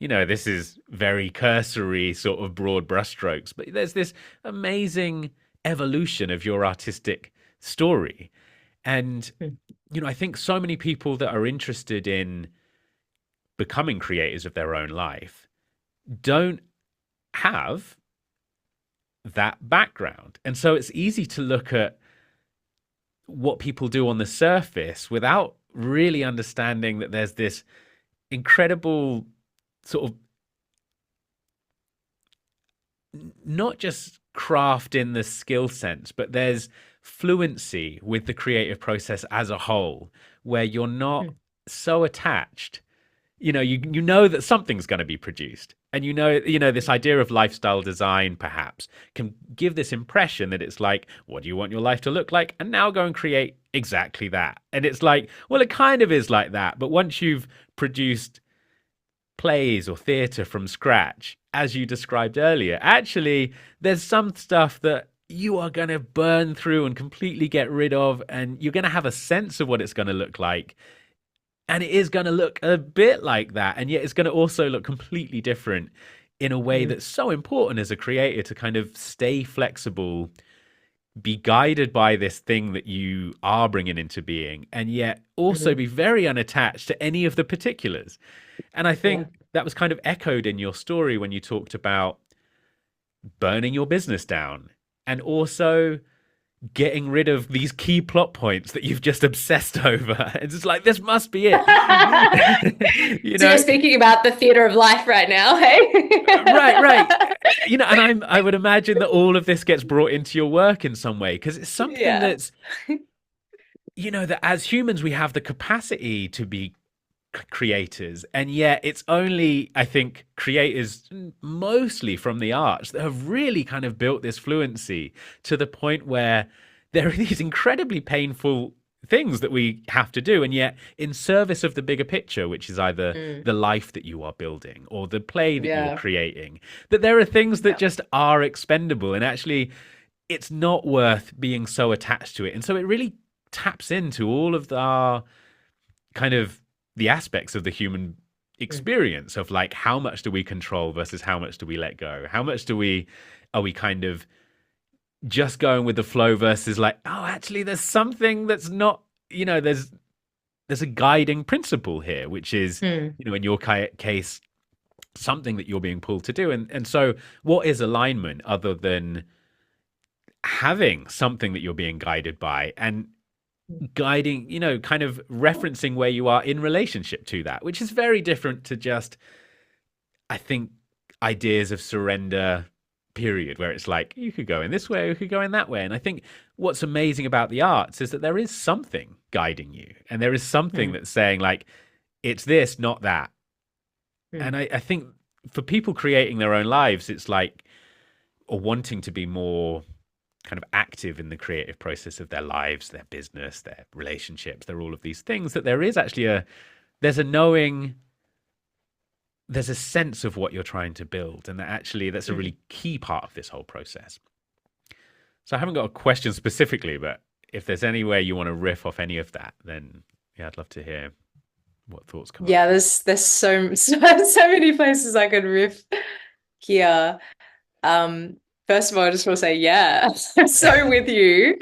this is very cursory, sort of broad brushstrokes, but there's this amazing evolution of your artistic story. And, I think so many people that are interested in becoming creators of their own life don't have that background. And so it's easy to look at what people do on the surface without really understanding that there's this incredible sort of not just craft in the skill sense, but there's fluency with the creative process as a whole, where you're not so attached. You know that something's going to be produced, and this idea of lifestyle design perhaps can give this impression that it's like, what do you want your life to look like, and now go and create exactly that. And it's like, well, it kind of is like that, but once you've produced plays or theatre from scratch, as you described earlier, actually there's some stuff that you are going to burn through and completely get rid of, and you're going to have a sense of what it's going to look like. And it is going to look a bit like that, and yet it's going to also look completely different in a way that's so important as a creator, to kind of stay flexible, be guided by this thing that you are bringing into being, and yet also be very unattached to any of the particulars. And I think that was kind of echoed in your story when you talked about burning your business down and also getting rid of these key plot points that you've just obsessed over. It's just like, this must be it. So you're speaking about the theater of life right now, hey? Right. And I would imagine that all of this gets brought into your work in some way, because it's something that's, that as humans, we have the capacity to be creators, and yet it's only, I think, creators mostly from the arts that have really kind of built this fluency to the point where there are these incredibly painful things that we have to do, and yet in service of the bigger picture, which is either the life that you are building or the play that you're creating, that there are things that just are expendable, and actually it's not worth being so attached to it. And so it really taps into all of our kind of the aspects of the human experience of like, how much do we control versus how much do we let go? How much are we kind of just going with the flow versus like, oh, actually there's something that's not, there's a guiding principle here, which is, in your case, something that you're being pulled to do. And so what is alignment other than having something that you're being guided by and guiding, kind of referencing where you are in relationship to that, which is very different to just, I think, ideas of surrender, period, where it's like, you could go in this way, you could go in that way. And I think what's amazing about the arts is that there is something guiding you, and there is something that's saying like, it's this, not that. And I think for people creating their own lives, it's like, or wanting to be more kind of active in the creative process of their lives, their business, their relationships, they're all of these things, that there is actually there's a knowing, there's a sense of what you're trying to build, and that actually that's a really key part of this whole process. So I haven't got a question specifically, but if there's any way you want to riff off any of that, then I'd love to hear what thoughts come up. There's so many places I could riff here. First of all, I just want to say, I'm so with you.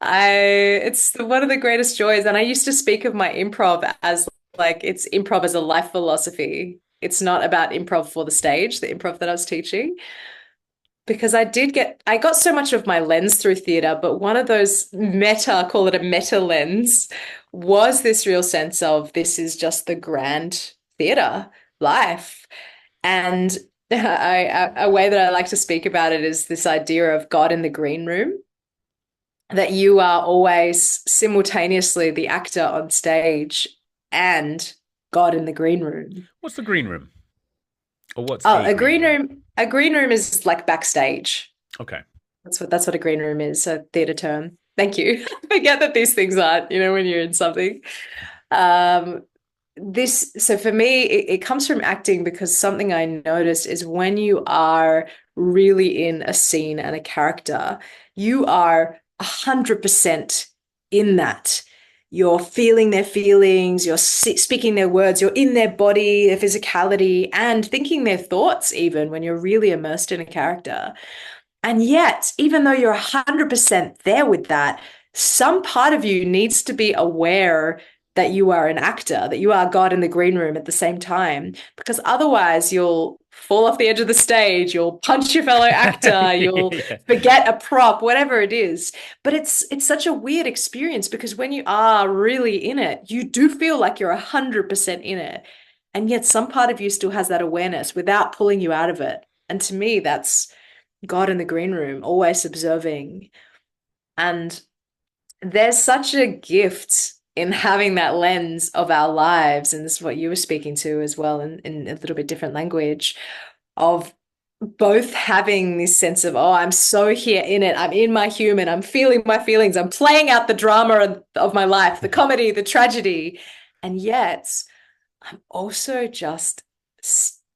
It's one of the greatest joys. And I used to speak of my improv as like, it's improv as a life philosophy. It's not about improv for the stage, the improv that I was teaching. Because I got so much of my lens through theatre, but one of those call it a meta lens, was this real sense of this is just the grand theatre life. And a way that I like to speak about it is this idea of God in the green room, that you are always simultaneously the actor on stage and God in the green room. What's the green room? Or what's a green room? A green room is like backstage. Okay. That's what a green room is, a theatre term. Thank you. I forget that these things aren't, when you're in something. So for me, it comes from acting, because something I noticed is when you are really in a scene and a character, you are 100% in that. You're feeling their feelings, you're speaking their words, you're in their body, their physicality, and thinking their thoughts, even when you're really immersed in a character. And yet, even though you're 100% there with that, some part of you needs to be aware that you are an actor, that you are God in the green room at the same time, because otherwise you'll fall off the edge of the stage, you'll punch your fellow actor, you'll Yeah. forget a prop, whatever it is. But it's such a weird experience because when you are really in it, you do feel like you're 100% in it. And yet some part of you still has that awareness without pulling you out of it. And to me, that's God in the green room, always observing. And there's such a gift in having that lens of our lives. And this is what you were speaking to as well in a little bit different language of both having this sense of, oh, I'm so here in it. I'm in my human. I'm feeling my feelings. I'm playing out the drama of my life, the comedy, the tragedy. And yet I'm also just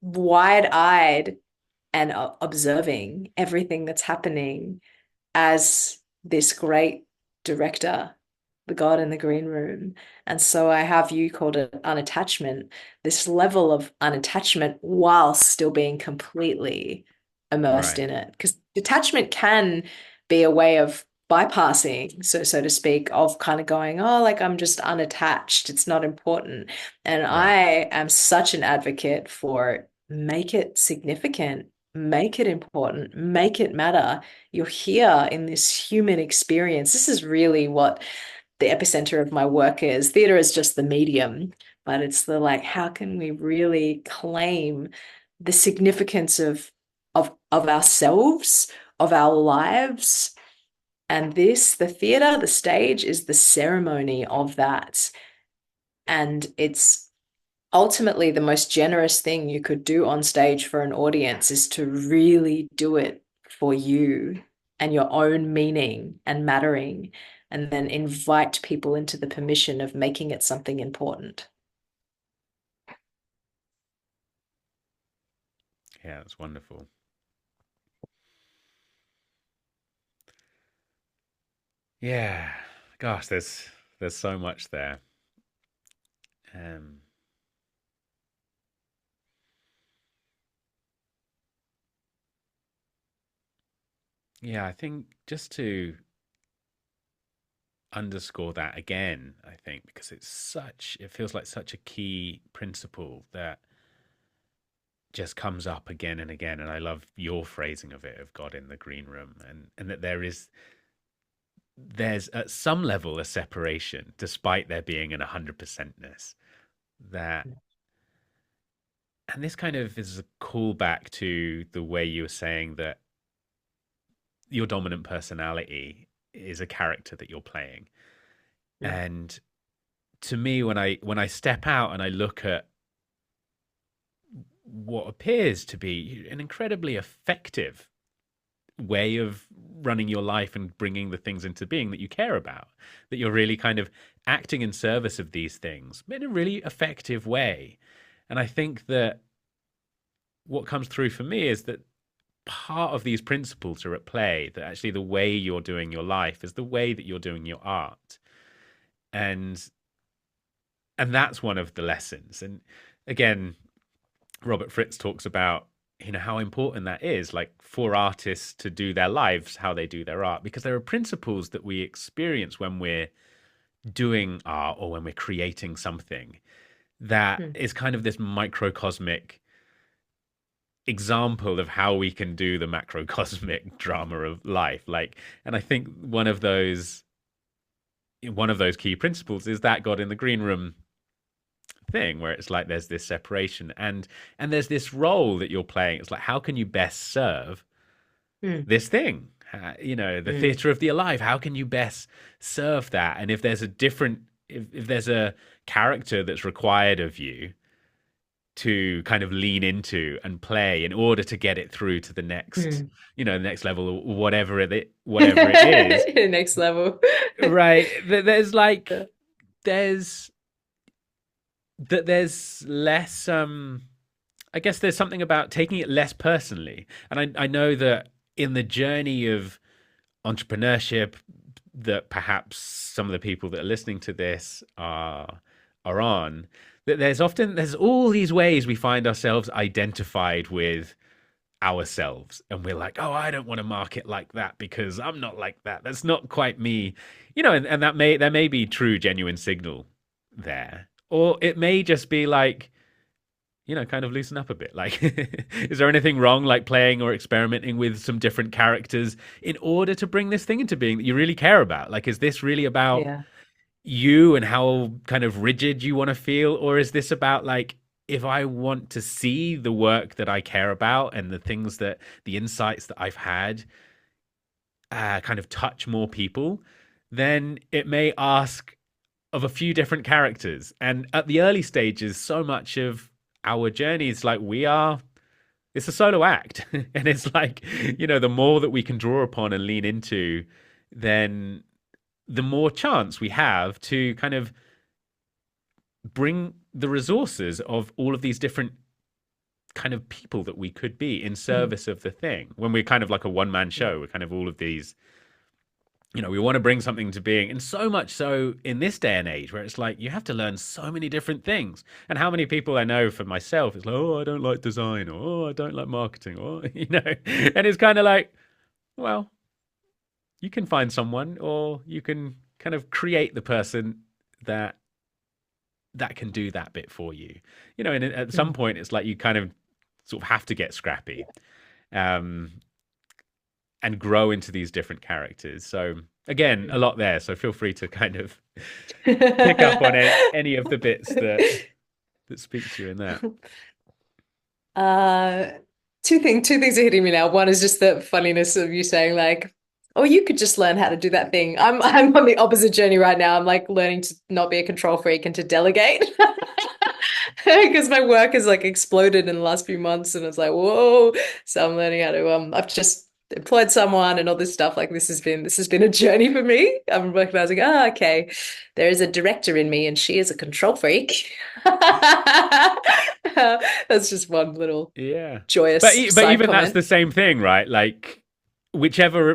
wide-eyed and observing everything that's happening as this great director, the God in the green room. And so I have you called it unattachment, this level of unattachment while still being completely immersed Right. in it. Because detachment can be a way of bypassing, so to speak, of kind of going, oh, like I'm just unattached. It's not important. And Right. I am such an advocate for make it significant, make it important, make it matter. You're here in this human experience. This is really what the epicenter of my work is. Theater is just the medium, but it's the like, how can we really claim the significance of ourselves, of our lives? And this, the theater, the stage is the ceremony of that. And it's ultimately the most generous thing you could do on stage for an audience is to really do it for you and your own meaning and mattering, and then invite people into the permission of making it something important. Yeah, that's wonderful. Yeah. Gosh, there's so much there. Um, yeah, I think just to underscore that again, I think because it feels like such a key principle that just comes up again and again. And I love your phrasing of it, of God in the green room, and that there's at some level a separation, despite there being an 100%ness. That and this kind of is a callback to the way you were saying that your dominant personality is a character that you're playing. Mm. And to me, when I step out and I look at what appears to be an incredibly effective way of running your life and bringing the things into being that you care about, that you're really kind of acting in service of these things in a really effective way. And I think that what comes through for me is that part of these principles are at play, that actually the way you're doing your life is the way that you're doing your art. And that's one of the lessons. And again, Robert Fritz talks about how important that is, like for artists to do their lives how they do their art, because there are principles that we experience when we're doing art or when we're creating something that Mm. is kind of this microcosmic example of how we can do the macrocosmic drama of life. Like, and I think one of those key principles is that God in the green room thing, where it's like there's this separation and there's this role that you're playing. It's like, how can you best serve Mm. this thing? The Mm. theater of the alive, how can you best serve that? And if there's a different if there's a character that's required of you to kind of lean into and play in order to get it through to the next Mm. the next level, or whatever it is, Next level. right? There's there's less I guess there's something about taking it less personally. And I know that in the journey of entrepreneurship, that perhaps some of the people that are listening to this are on, that there's all these ways we find ourselves identified with ourselves, and we're like, oh, I don't want to market like that because I'm not like that, that's not quite me, and that may there may be true genuine signal there, or it may just be like, kind of loosen up a bit. Like, is there anything wrong, like playing or experimenting with some different characters in order to bring this thing into being that you really care about? Like, is this really about Yeah. you and how kind of rigid you want to feel? Or is this about, like, if I want to see the work that I care about and the insights that I've had kind of touch more people, then it may ask of a few different characters. And at the early stages, so much of our journey is like it's a solo act. And it's like, the more that we can draw upon and lean into, then the more chance we have to kind of bring the resources of all of these different kind of people that we could be in Mm. service of the thing. When we're kind of like a one-man show, we're kind of all of these, we want to bring something to being. And so much so in this day and age where it's like you have to learn so many different things. And how many people I know for myself, it's like, oh, I don't like design, or oh, I don't like marketing, or, and it's kind of like, well, you can find someone, or you can kind of create the person that can do that bit for you. And at some Mm. point it's like you kind of sort of have to get scrappy. Um, and grow into these different characters. So again, a lot there. So feel free to kind of pick up on any of the bits that speak to you in that. Uh, two things are hitting me now. One is just the funniness of you saying like, "Oh, you could just learn how to do that thing." I'm on the opposite journey right now. I'm like learning to not be a control freak and to delegate. Because my work has like exploded in the last few months, and it's like, whoa. So I'm learning how to I've just employed someone and all this stuff. Like this has been a journey for me. I'm recognizing, okay, there is a director in me, and she is a control freak. That's just one little Yeah. But joyous but side even that's comment. the same thing, right? Like whichever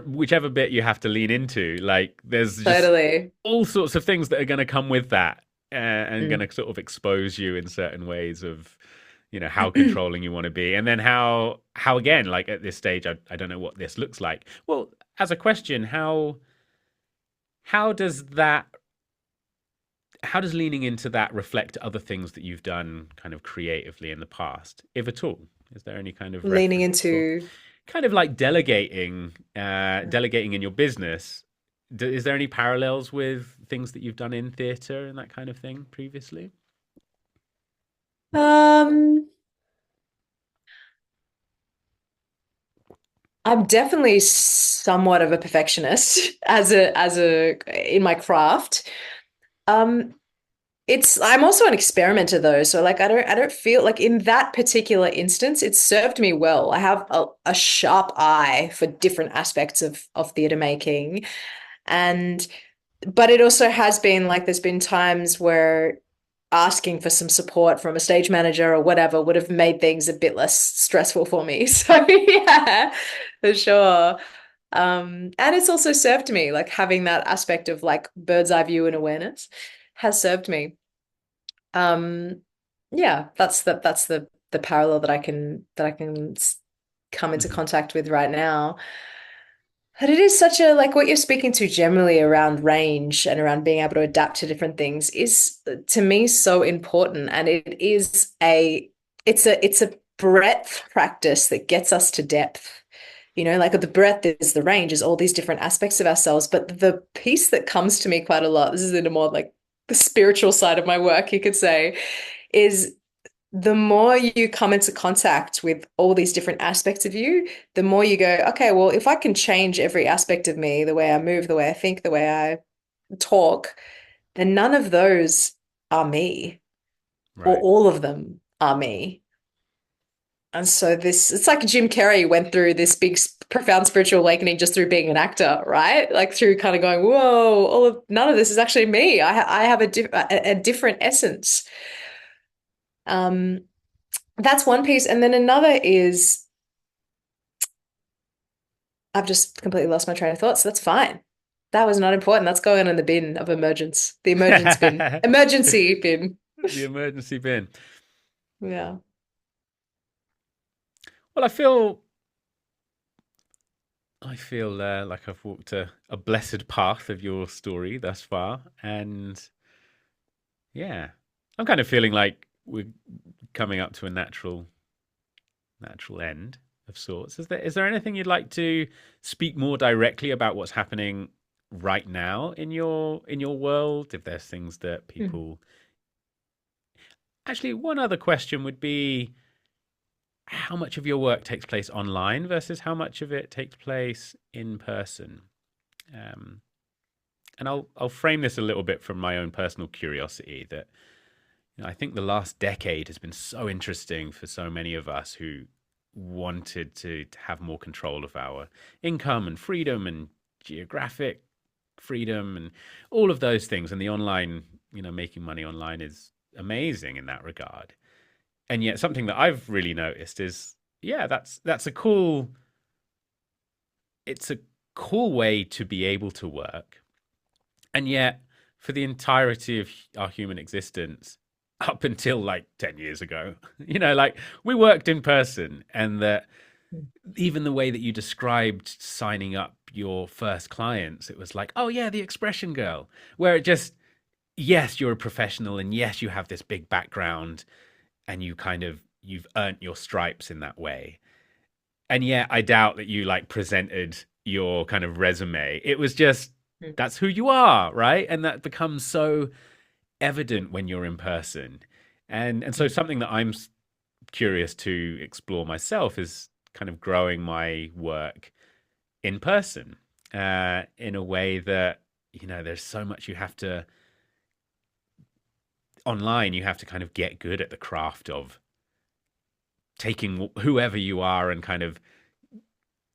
bit you have to lean into, like there's just Totally. all sorts of things that are going to come with that, and going Mm. to sort of expose you in certain ways of how controlling you want to be, and then how again, like at this stage, I don't know what this looks like. Well, as a question, how does that how does leaning into that reflect other things that you've done kind of creatively in the past, if at all? Is there any kind of Leaning reference, or into. kind of like delegating in your business? Is there any parallels with things that you've done in theatre and that kind of thing previously? Um, I'm definitely somewhat of a perfectionist as a in my craft. Um, I'm also an experimenter though, so like I don't feel like in that particular instance it served me well. I have a sharp eye for different aspects of theater making, and but it also has been like there's been times where asking for some support from a stage manager or whatever would have made things a bit less stressful for me. So yeah, for sure. And it's also served me, like having that aspect of like bird's eye view and awareness has served me. Um, yeah, that's the parallel that I can come into Hmm. contact with right now. But it is such a like what you're speaking to generally around range and around being able to adapt to different things is to me so important. And it's a breadth practice that gets us to depth. Like the breadth is the range, is all these different aspects of ourselves. But the piece that comes to me quite a lot, this is in a more like the spiritual side of my work, you could say, is the more you come into contact with all these different aspects of you, the more you go, okay, well, if I can change every aspect of me, the way I move, the way I think, the way I talk, then none of those are me, or Right. all of them are me. And so it's like Jim Carrey went through this big, profound spiritual awakening just through being an actor, right? Like through kind of going, whoa, none of this is actually me. I have a different essence. Um, that's one piece. And then another is I've just completely lost my train of thought, so that's fine. That was not important. That's going in the bin of emergence. The emergence bin. Emergency bin. The emergency bin. Yeah. Well, I feel like I've walked a blessed path of your story thus far, and yeah, I'm kind of feeling like we're coming up to a natural end of sorts. Is there anything you'd like to speak more directly about what's happening right now in your world? If there's things that Hmm. people actually, one other question would be how much of your work takes place online versus how much of it takes place in person. Um, and I'll frame this a little bit from my own personal curiosity that I think the last decade has been so interesting for so many of us who wanted to have more control of our income and freedom and geographic freedom and all of those things. And the online, making money online is amazing in that regard. And yet something that I've really noticed is, yeah, that's a cool, it's a cool way to be able to work. And yet for the entirety of our human existence, up until like 10 years ago, like we worked in person, and that even the way that you described signing up your first clients, it was like, oh yeah, the expression girl, where it just, yes, you're a professional and yes, you have this big background and you've earned your stripes in that way. And yet I doubt that you like presented your kind of resume. It was just, Hmm. that's who you are, right? And that becomes so evident when you're in person. And so something that I'm curious to explore myself is kind of growing my work in person, in a way that, there's so much you have to online, you have to kind of get good at the craft of taking whoever you are and kind of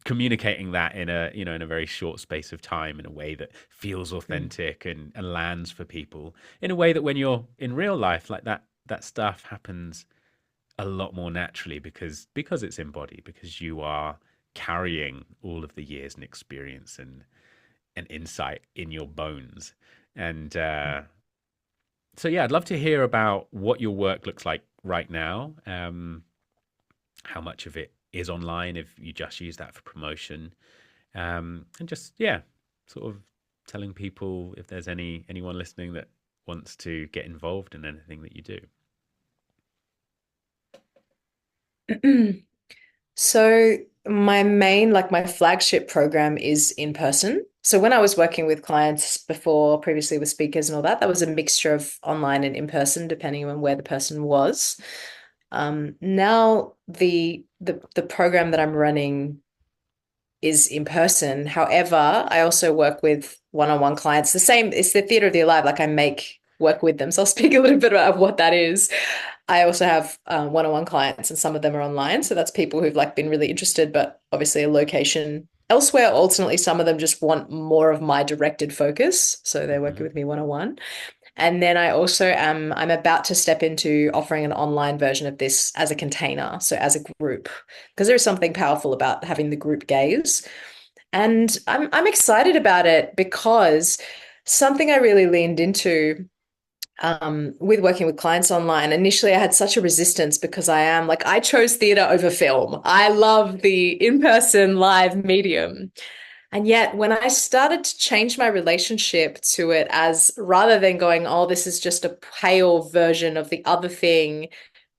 communicating that in a very short space of time in a way that feels Hmm. authentic and lands for people in a way that when you're in real life, like that stuff happens a lot more naturally because it's embodied, because you are carrying all of the years and experience and insight in your bones. And so yeah, I'd love to hear about what your work looks like right now. How much of it is online if you just use that for promotion, and just yeah, sort of telling people if there's anyone listening that wants to get involved in anything that you do. So my main, like my flagship program is in person. So when I was working with clients before, previously with speakers and all that, that was a mixture of online and in person, depending on where the person was. Now the program that I'm running is in person. However, I also work with one-on-one clients. The same, it's the theater of the alive. Like I make work with them. So I'll speak a little bit about what that is. I also have one-on-one clients, and some of them are online. So that's people who've like been really interested, but obviously a location elsewhere. Ultimately, some of them just want more of my directed focus. So they're working Hmm. with me one-on-one. And then I also am, I'm about to step into offering an online version of this as a container, so as a group, because there's something powerful about having the group gaze. And I'm excited about it because something I really leaned into with working with clients online. Initially, I had such a resistance because I chose theater over film. I love the in-person live medium. And yet, when I started to change my relationship to it as rather than going, oh, this is just a pale version of the other thing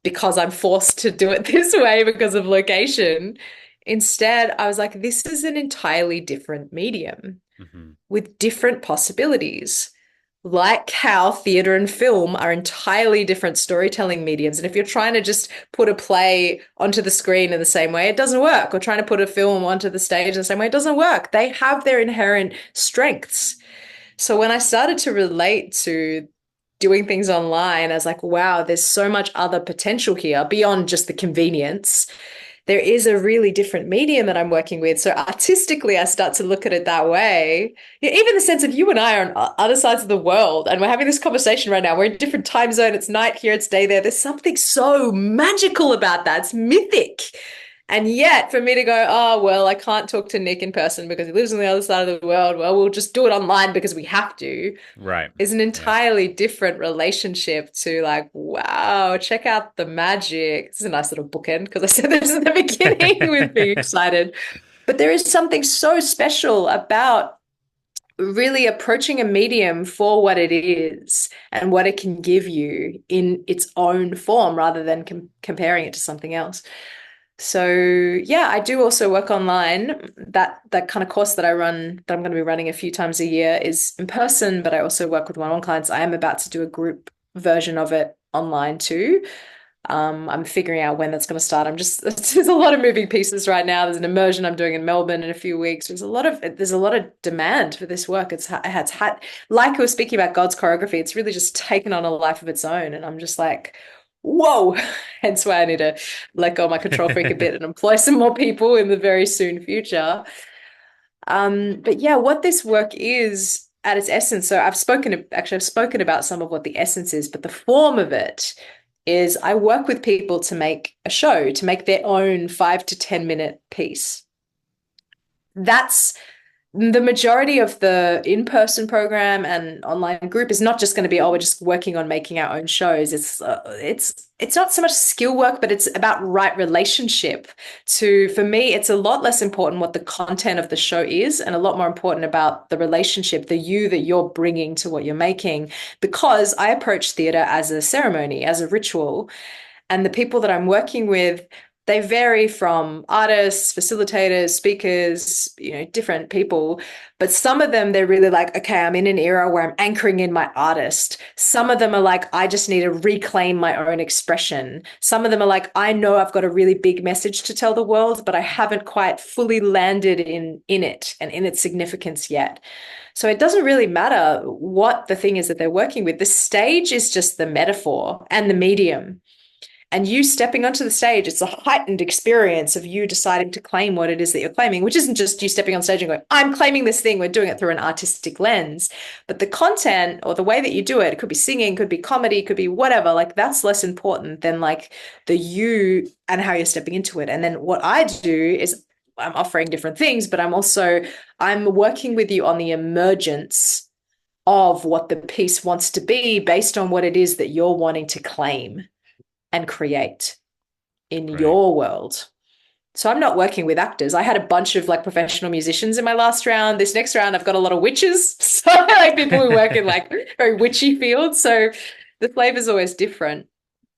because I'm forced to do it this way because of location, instead, I was like, this is an entirely different medium Hmm. with different possibilities. Like how theater and film are entirely different storytelling mediums. And if you're trying to just put a play onto the screen in the same way, it doesn't work. Or trying to put a film onto the stage in the same way, it doesn't work. They have their inherent strengths. So when I started to relate to doing things online, I was like, wow, there's so much other potential here beyond just the convenience. There is a really different medium that I'm working with. So artistically, I start to look at it that way. Yeah, even the sense of you and I are on other sides of the world, and we're having this conversation right now. We're in a different time zone. It's night here, it's day there. There's something so magical about that. It's mythic. And yet, for me to go, oh, well, I can't talk to Nick in person because he lives on the other side of the world. Well, we'll just do it online because we have to, Right. is an Yeah. entirely different relationship to like, wow, check out the magic. It's a nice little bookend because I said this at the beginning with being excited. But there is something so special about really approaching a medium for what it is and what it can give you in its own form rather than comparing it to something else. So yeah, I do also work online. That kind of course that I run, that I'm going to be running a few times a year, is in person, but I also work with one-on-one clients. I am about to do a group version of it online too. I'm figuring out when that's going to start. There's a lot of moving pieces right now. There's an immersion I'm doing in Melbourne in a few weeks. There's a lot of demand for this work. It's had, like I was speaking about God's choreography, it's really just taken on a life of its own. And I'm just like, whoa. Hence why I need to let go of my control freak a bit and employ some more people in the very soon future. But yeah, what this work is at its essence. So I've spoken about some of what the essence is, but the form of it is I work with people to make a show, to make their own 5 to 10 minute piece. That's the majority of the in-person program and online group is not just going to be, oh, we're just working on making our own shows. It's not so much skill work, but it's about right relationship. For me, it's a lot less important what the content of the show is and a lot more important about the relationship, the you that you're bringing to what you're making, because I approach theater as a ceremony, as a ritual. And the people that I'm working with, they vary from artists, facilitators, speakers, different people. But some of them, they're really like, okay, I'm in an era where I'm anchoring in my artist. Some of them are like, I just need to reclaim my own expression. Some of them are like, I know I've got a really big message to tell the world, but I haven't quite fully landed in it and in its significance yet. So it doesn't really matter what the thing is that they're working with. The stage is just the metaphor and the medium. And you stepping onto the stage, it's a heightened experience of you deciding to claim what it is that you're claiming, which isn't just you stepping on stage and going, I'm claiming this thing. We're doing it through an artistic lens. But the content or the way that you do it, it could be singing, could be comedy, could be whatever. Like that's less important than like the you and how you're stepping into it. And then what I do is I'm offering different things, but I'm working with you on the emergence of what the piece wants to be based on what it is that you're wanting to claim and create in Great. your world. So I'm not working with actors. I had a bunch of like professional musicians in my last round. This next round, I've got a lot of witches. So like people who work in like very witchy fields. So the flavor is always different.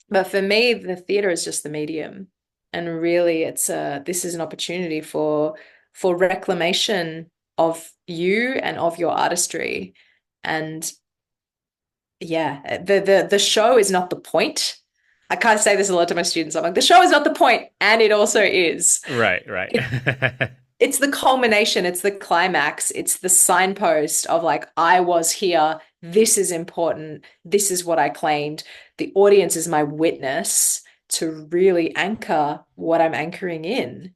But for me, the theater is just the medium. And really this is an opportunity for reclamation of you and of your artistry. And yeah, the show is not the point. I can't say this a lot to my students. I'm like, the show is not the point, and it also is. Right, right. It's the culmination, it's the climax, it's the signpost of like, I was here, this is important, this is what I claimed. The audience is my witness to really anchor what I'm anchoring in.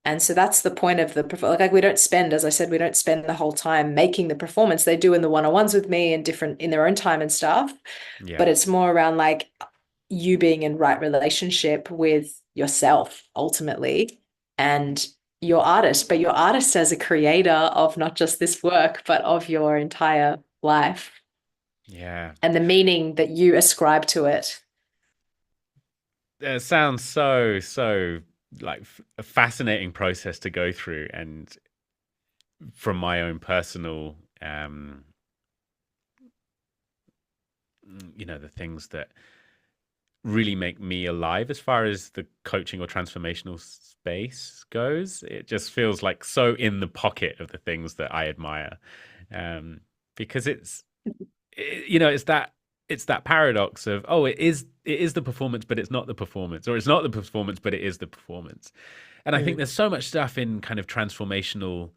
And so that's the point of like we don't spend, as I said, we don't spend the whole time making the performance. They do in the one-on-ones with me and different in their own time and stuff. Yeah. But it's more around like you being in right relationship with yourself ultimately and your artist, but your artist as a creator of not just this work, but of your entire life Yeah. and the meaning that you ascribe to it. It sounds so like a fascinating process to go through, and from my own personal the things that really make me alive as far as the coaching or transformational space goes, it just feels like so in the pocket of the things that I admire, because it's that paradox of, oh, it is the performance but it's not the performance, or it's not the performance but it is the performance. And I think Mm. there's so much stuff in kind of transformational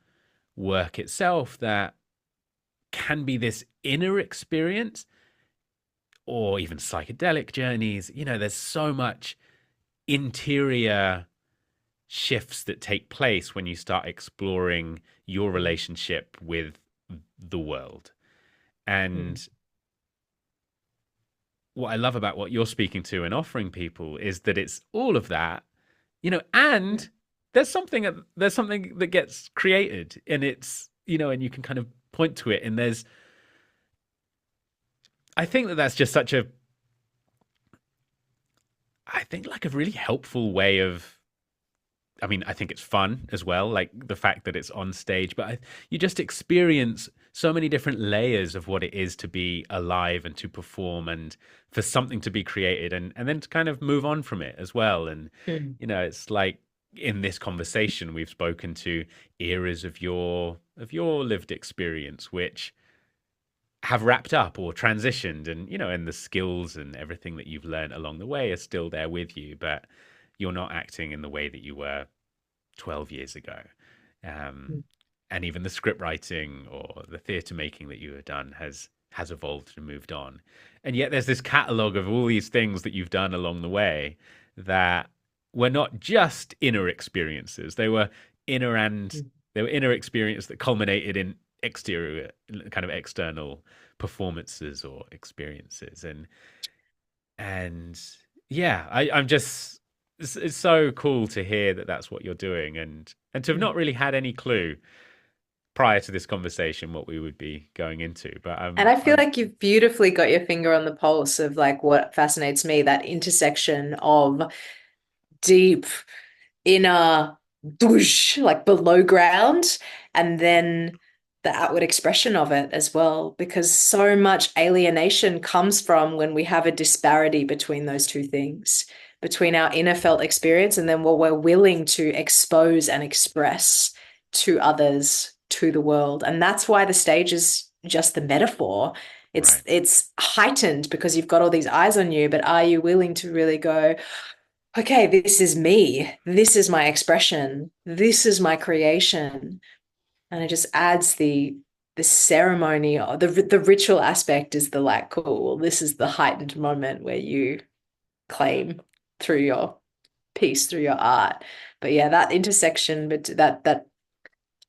work itself that can be this inner experience, or even psychedelic journeys. There's so much interior shifts that take place when you start exploring your relationship with the world. Mm. And what I love about what you're speaking to and offering people is that it's all of that and there's something that gets created, and it's, and you can kind of point to it, and I think that's just such a, I think, like, a really helpful way of, I mean, I think it's fun as well, like the fact that it's on stage, but you just experience so many different layers of what it is to be alive and to perform, and for something to be created, and then to kind of move on from it as well. And, Mm. it's like, in this conversation, we've spoken to eras of your lived experience, which have wrapped up or transitioned, and, and the skills and everything that you've learned along the way are still there with you, but you're not acting in the way that you were 12 years ago. Um, Mm. and even the script writing or the theatre making that you have done has evolved and moved on. And yet there's this catalogue of all these things that you've done along the way that were not just inner experiences. Mm. They were inner experiences that culminated in exterior, kind of external performances or experiences. And yeah, I'm just, it's so cool to hear that that's what you're doing, and to have Mm. not really had any clue prior to this conversation what we would be going into. But And I feel I'm like you've beautifully got your finger on the pulse of like what fascinates me, that intersection of deep inner douche, like below ground, and then the outward expression of it as well, because so much alienation comes from when we have a disparity between those two things, between our inner felt experience and then what we're willing to expose and express to others, to the world. And that's why the stage is just the metaphor. It's right. it's heightened because you've got all these eyes on you, but are you willing to really go, okay, this is me. This is my expression. This is my creation. And it just adds the ceremony or the ritual aspect is the like, cool, this is the heightened moment where you claim through your piece, through your art. But yeah, that intersection, but that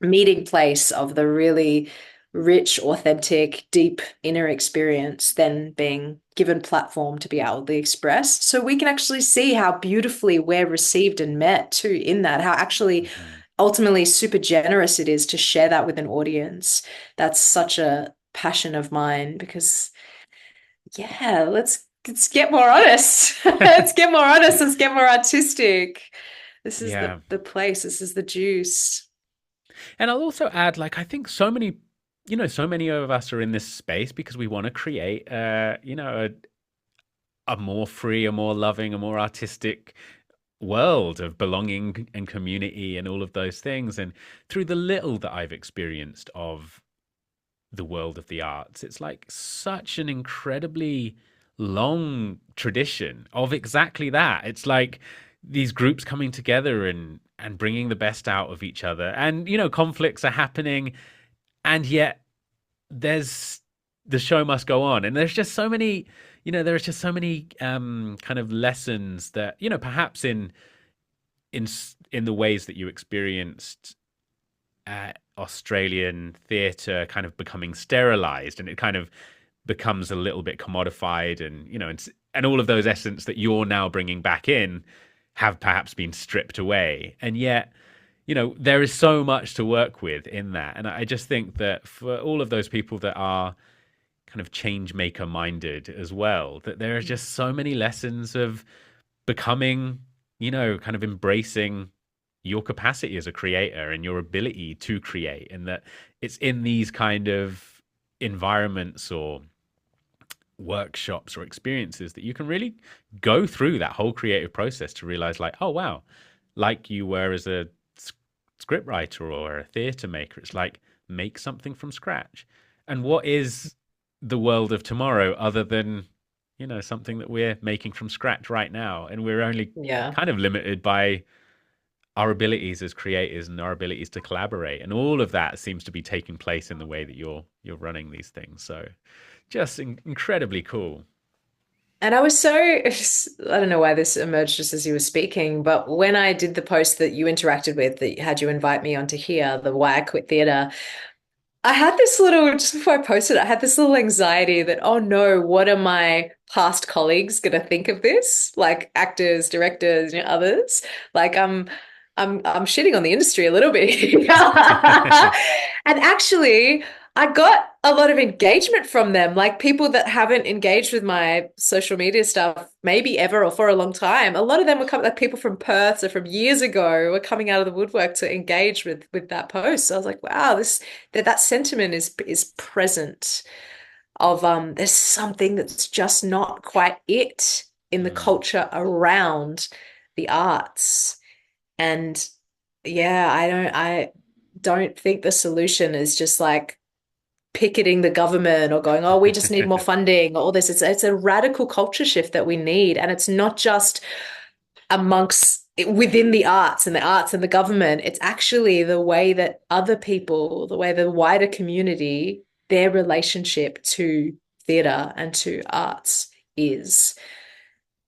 meeting place of the really rich, authentic, deep inner experience, then being given platform to be outwardly expressed. So we can actually see how beautifully we're received and met too in that, how actually Hmm. ultimately super generous it is to share that with an audience. That's such a passion of mine because yeah, let's get more honest. Let's get more honest. Let's get more artistic. This is Yeah. the place. This is the juice. And I'll also add, like, I think so many of us are in this space because we want to create, a more free, a more loving, a more artistic world of belonging and community and all of those things. And through the little that I've experienced of the world of the arts, it's like such an incredibly long tradition of exactly that. It's like these groups coming together and bringing the best out of each other, and conflicts are happening, and yet there's the show must go on, and there's just so many kind of lessons that, perhaps in in the ways that you experienced Australian theatre kind of becoming sterilized, and it kind of becomes a little bit commodified, and and all of those essence that you're now bringing back in have perhaps been stripped away, and yet there is so much to work with in that. And I just think that for all of those people that are kind of change maker minded as well, that there are just so many lessons of becoming, kind of embracing your capacity as a creator and your ability to create, and that it's in these kind of environments or workshops or experiences that you can really go through that whole creative process to realize, like, oh wow, like you were as a script writer or a theater maker, it's like, make something from scratch. And what is the world of tomorrow other than something that we're making from scratch right now? And we're only Yeah. kind of limited by our abilities as creators and our abilities to collaborate, and all of that seems to be taking place in the way that you're running these things. So just incredibly cool. And I was so, I don't know why this emerged just as you were speaking, but when I did the post that you interacted with, that had you invite me onto here, the Why I Quit Theatre, I had this little, just before I posted it, I had this little anxiety that, oh no, what are my past colleagues going to think of this? Like actors, directors, others. Like I'm shitting on the industry a little bit. And actually, I got a lot of engagement from them, like people that haven't engaged with my social media stuff, maybe ever or for a long time. A lot of them were coming, like people from Perth or from years ago, were coming out of the woodwork to engage with that post. So I was like, wow, this that sentiment is present of there's something that's just not quite it in the Mm. culture around the arts. And yeah, I don't think the solution is just like picketing the government or going, oh, we just need more funding or all this. It's a radical culture shift that we need. And it's not just amongst within the arts and the government. It's actually the way that other people, the way the wider community, their relationship to theatre and to arts is.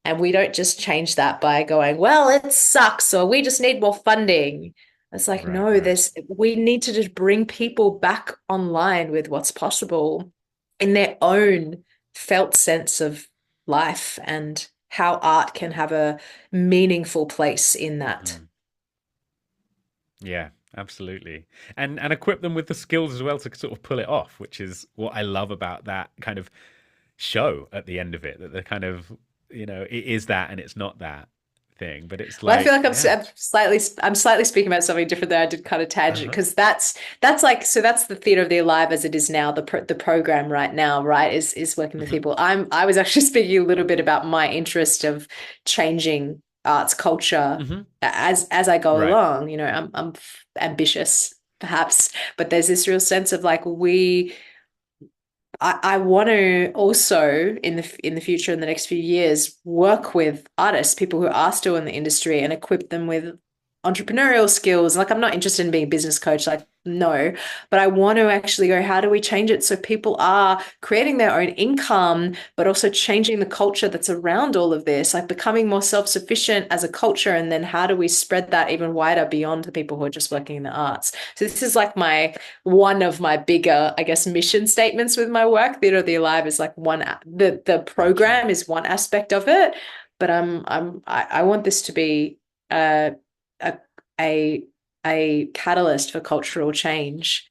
And we don't just change that by going, well, it sucks, or we just need more funding. It's like, Right, no, right. we need to just bring people back online with what's possible in their own felt sense of life and how art can have a meaningful place in that. Mhm. Yeah, absolutely. And equip them with the skills as well to sort of pull it off, which is what I love about that kind of show at the end of it, that the kind of, it is that and it's not that thing, but it's Well, I feel like, like yeah. I'm slightly speaking about something different there. I did kind of tangent Uh-huh. because that's like so that's the theatre of the alive as it is now. The program right now, right, is working with Hmm. people. I was actually speaking a little bit about my interest of changing arts culture Hmm. as I go Right. along. I'm ambitious perhaps, but there's this real sense of like I want to also in the future in the next few years work with artists, people who are still in the industry and equip them with entrepreneurial skills. Like I'm not interested in being a business coach, like no, but I want to actually go, how do we change it so people are creating their own income, but also changing the culture that's around all of this, like becoming more self-sufficient as a culture, and then how do we spread that even wider beyond the people who are just working in the arts? So this is like my one of my bigger, I guess, mission statements with my work. Theatre of the Alive is like the Gotcha. program is one aspect of it, but I want this to be a a a catalyst for cultural change.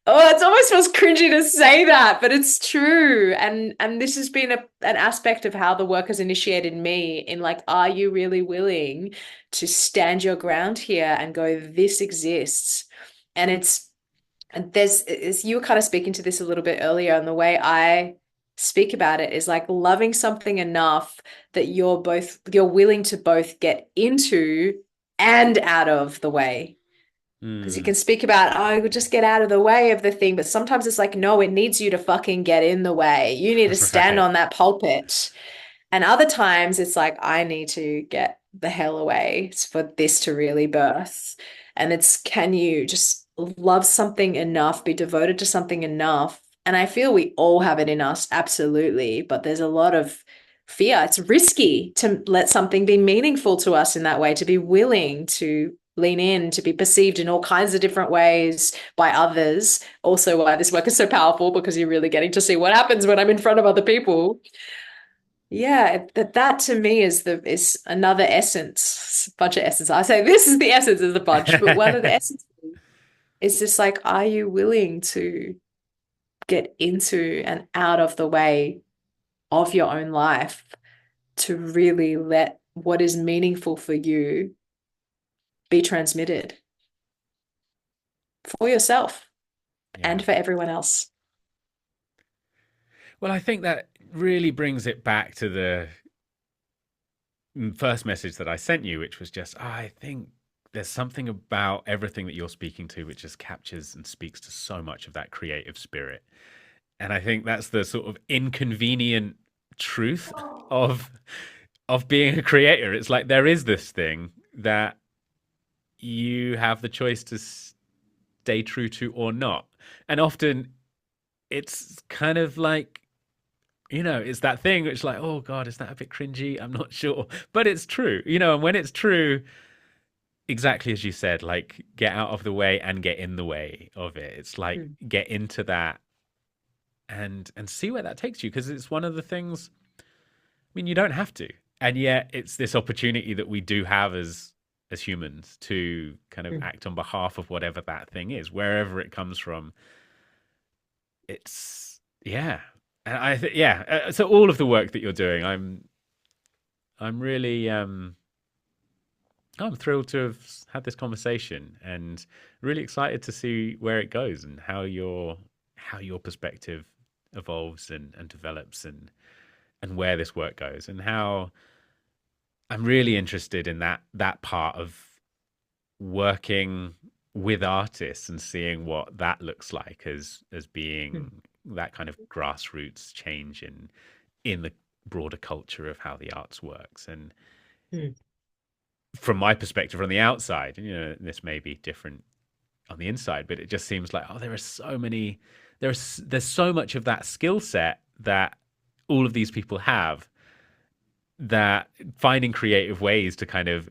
Oh, it's almost feels cringy to say that, but it's true. And this has been an aspect of how the work has initiated me in like, are you really willing to stand your ground here and go, this exists? And it's and there's as you were kind of speaking to this a little bit earlier, and the way I speak about it is like loving something enough that you're willing to both get into and out of the way. Because you Mm. can speak about, oh, just get out of the way of the thing, but sometimes it's like, no, it needs you to fucking get in the way. You need to stand Right. on that pulpit. And other times it's like, I need to get the hell away for this to really birth. And it's, can you just love something enough, be devoted to something enough? And I feel we all have it in us, absolutely. But there's a lot of fear. It's risky to let something be meaningful to us in that way, to be willing to lean in, to be perceived in all kinds of different ways by others. Also, why this work is so powerful because you're really getting to see what happens when I'm in front of other people. Yeah, that to me is another essence, bunch of essence. I say this is the essence of the bunch, but one of the essences is just like, are you willing to get into and out of the way of your own life to really let what is meaningful for you be transmitted for yourself Yeah. and for everyone else? Well, I think that really brings it back to the first message that I sent you, which was just, I think there's something about everything that you're speaking to which just captures and speaks to so much of that creative spirit. And I think that's the sort of inconvenient truth of being a creator. It's like there is this thing that you have the choice to stay true to or not. And often it's kind of like, it's that thing which like, oh God, is that a bit cringy? I'm not sure. But it's true, and when it's true, exactly as you said, like get out of the way and get in the way of it. It's like Mm, get into that and see where that takes you, because it's one of the things. I mean, you don't have to, and yet it's this opportunity that we do have as humans to kind of mm, act on behalf of whatever that thing is, wherever it comes from. It's yeah, and I think yeah. So all of the work that you're doing, I'm really I'm thrilled to have had this conversation and really excited to see where it goes and how your perspective evolves and develops and where this work goes, and how I'm really interested in that part of working with artists and seeing what that looks like as mm, being that kind of grassroots change in the broader culture of how the arts works. And mm. from my perspective from the outside, this may be different on the inside, but it just seems like, oh, there are so many, there's so much of that skill set that all of these people have, that finding creative ways to kind of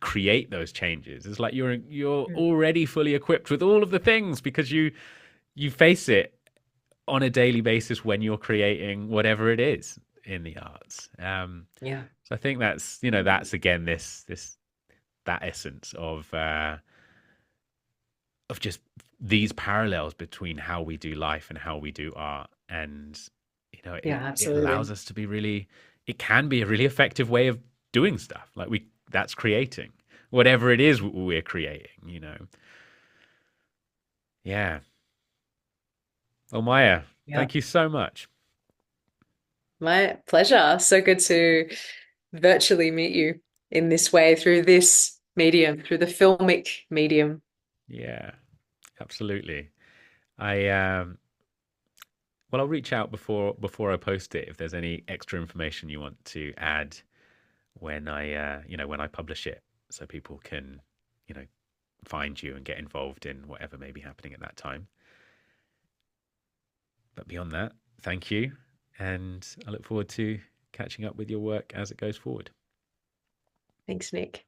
create those changes is like you're Mm. already fully equipped with all of the things, because you face it on a daily basis when you're creating whatever it is in the arts. Yeah. So I think that's again this that essence of just these parallels between how we do life and how we do art. And Yeah, it allows absolutely. us to be really, it can be a really effective way of doing stuff. Like that's creating whatever it is we're creating. Yeah. Well, Maya, Yeah. thank you so much. My pleasure. So good to virtually meet you in this way through this medium, through the filmic medium. Yeah, absolutely. I well, I'll reach out before I post it if there's any extra information you want to add when when I publish it, so people can you know find you and get involved in whatever may be happening at that time. But beyond that, thank you, and I look forward to catching up with your work as it goes forward. Thanks, Nick.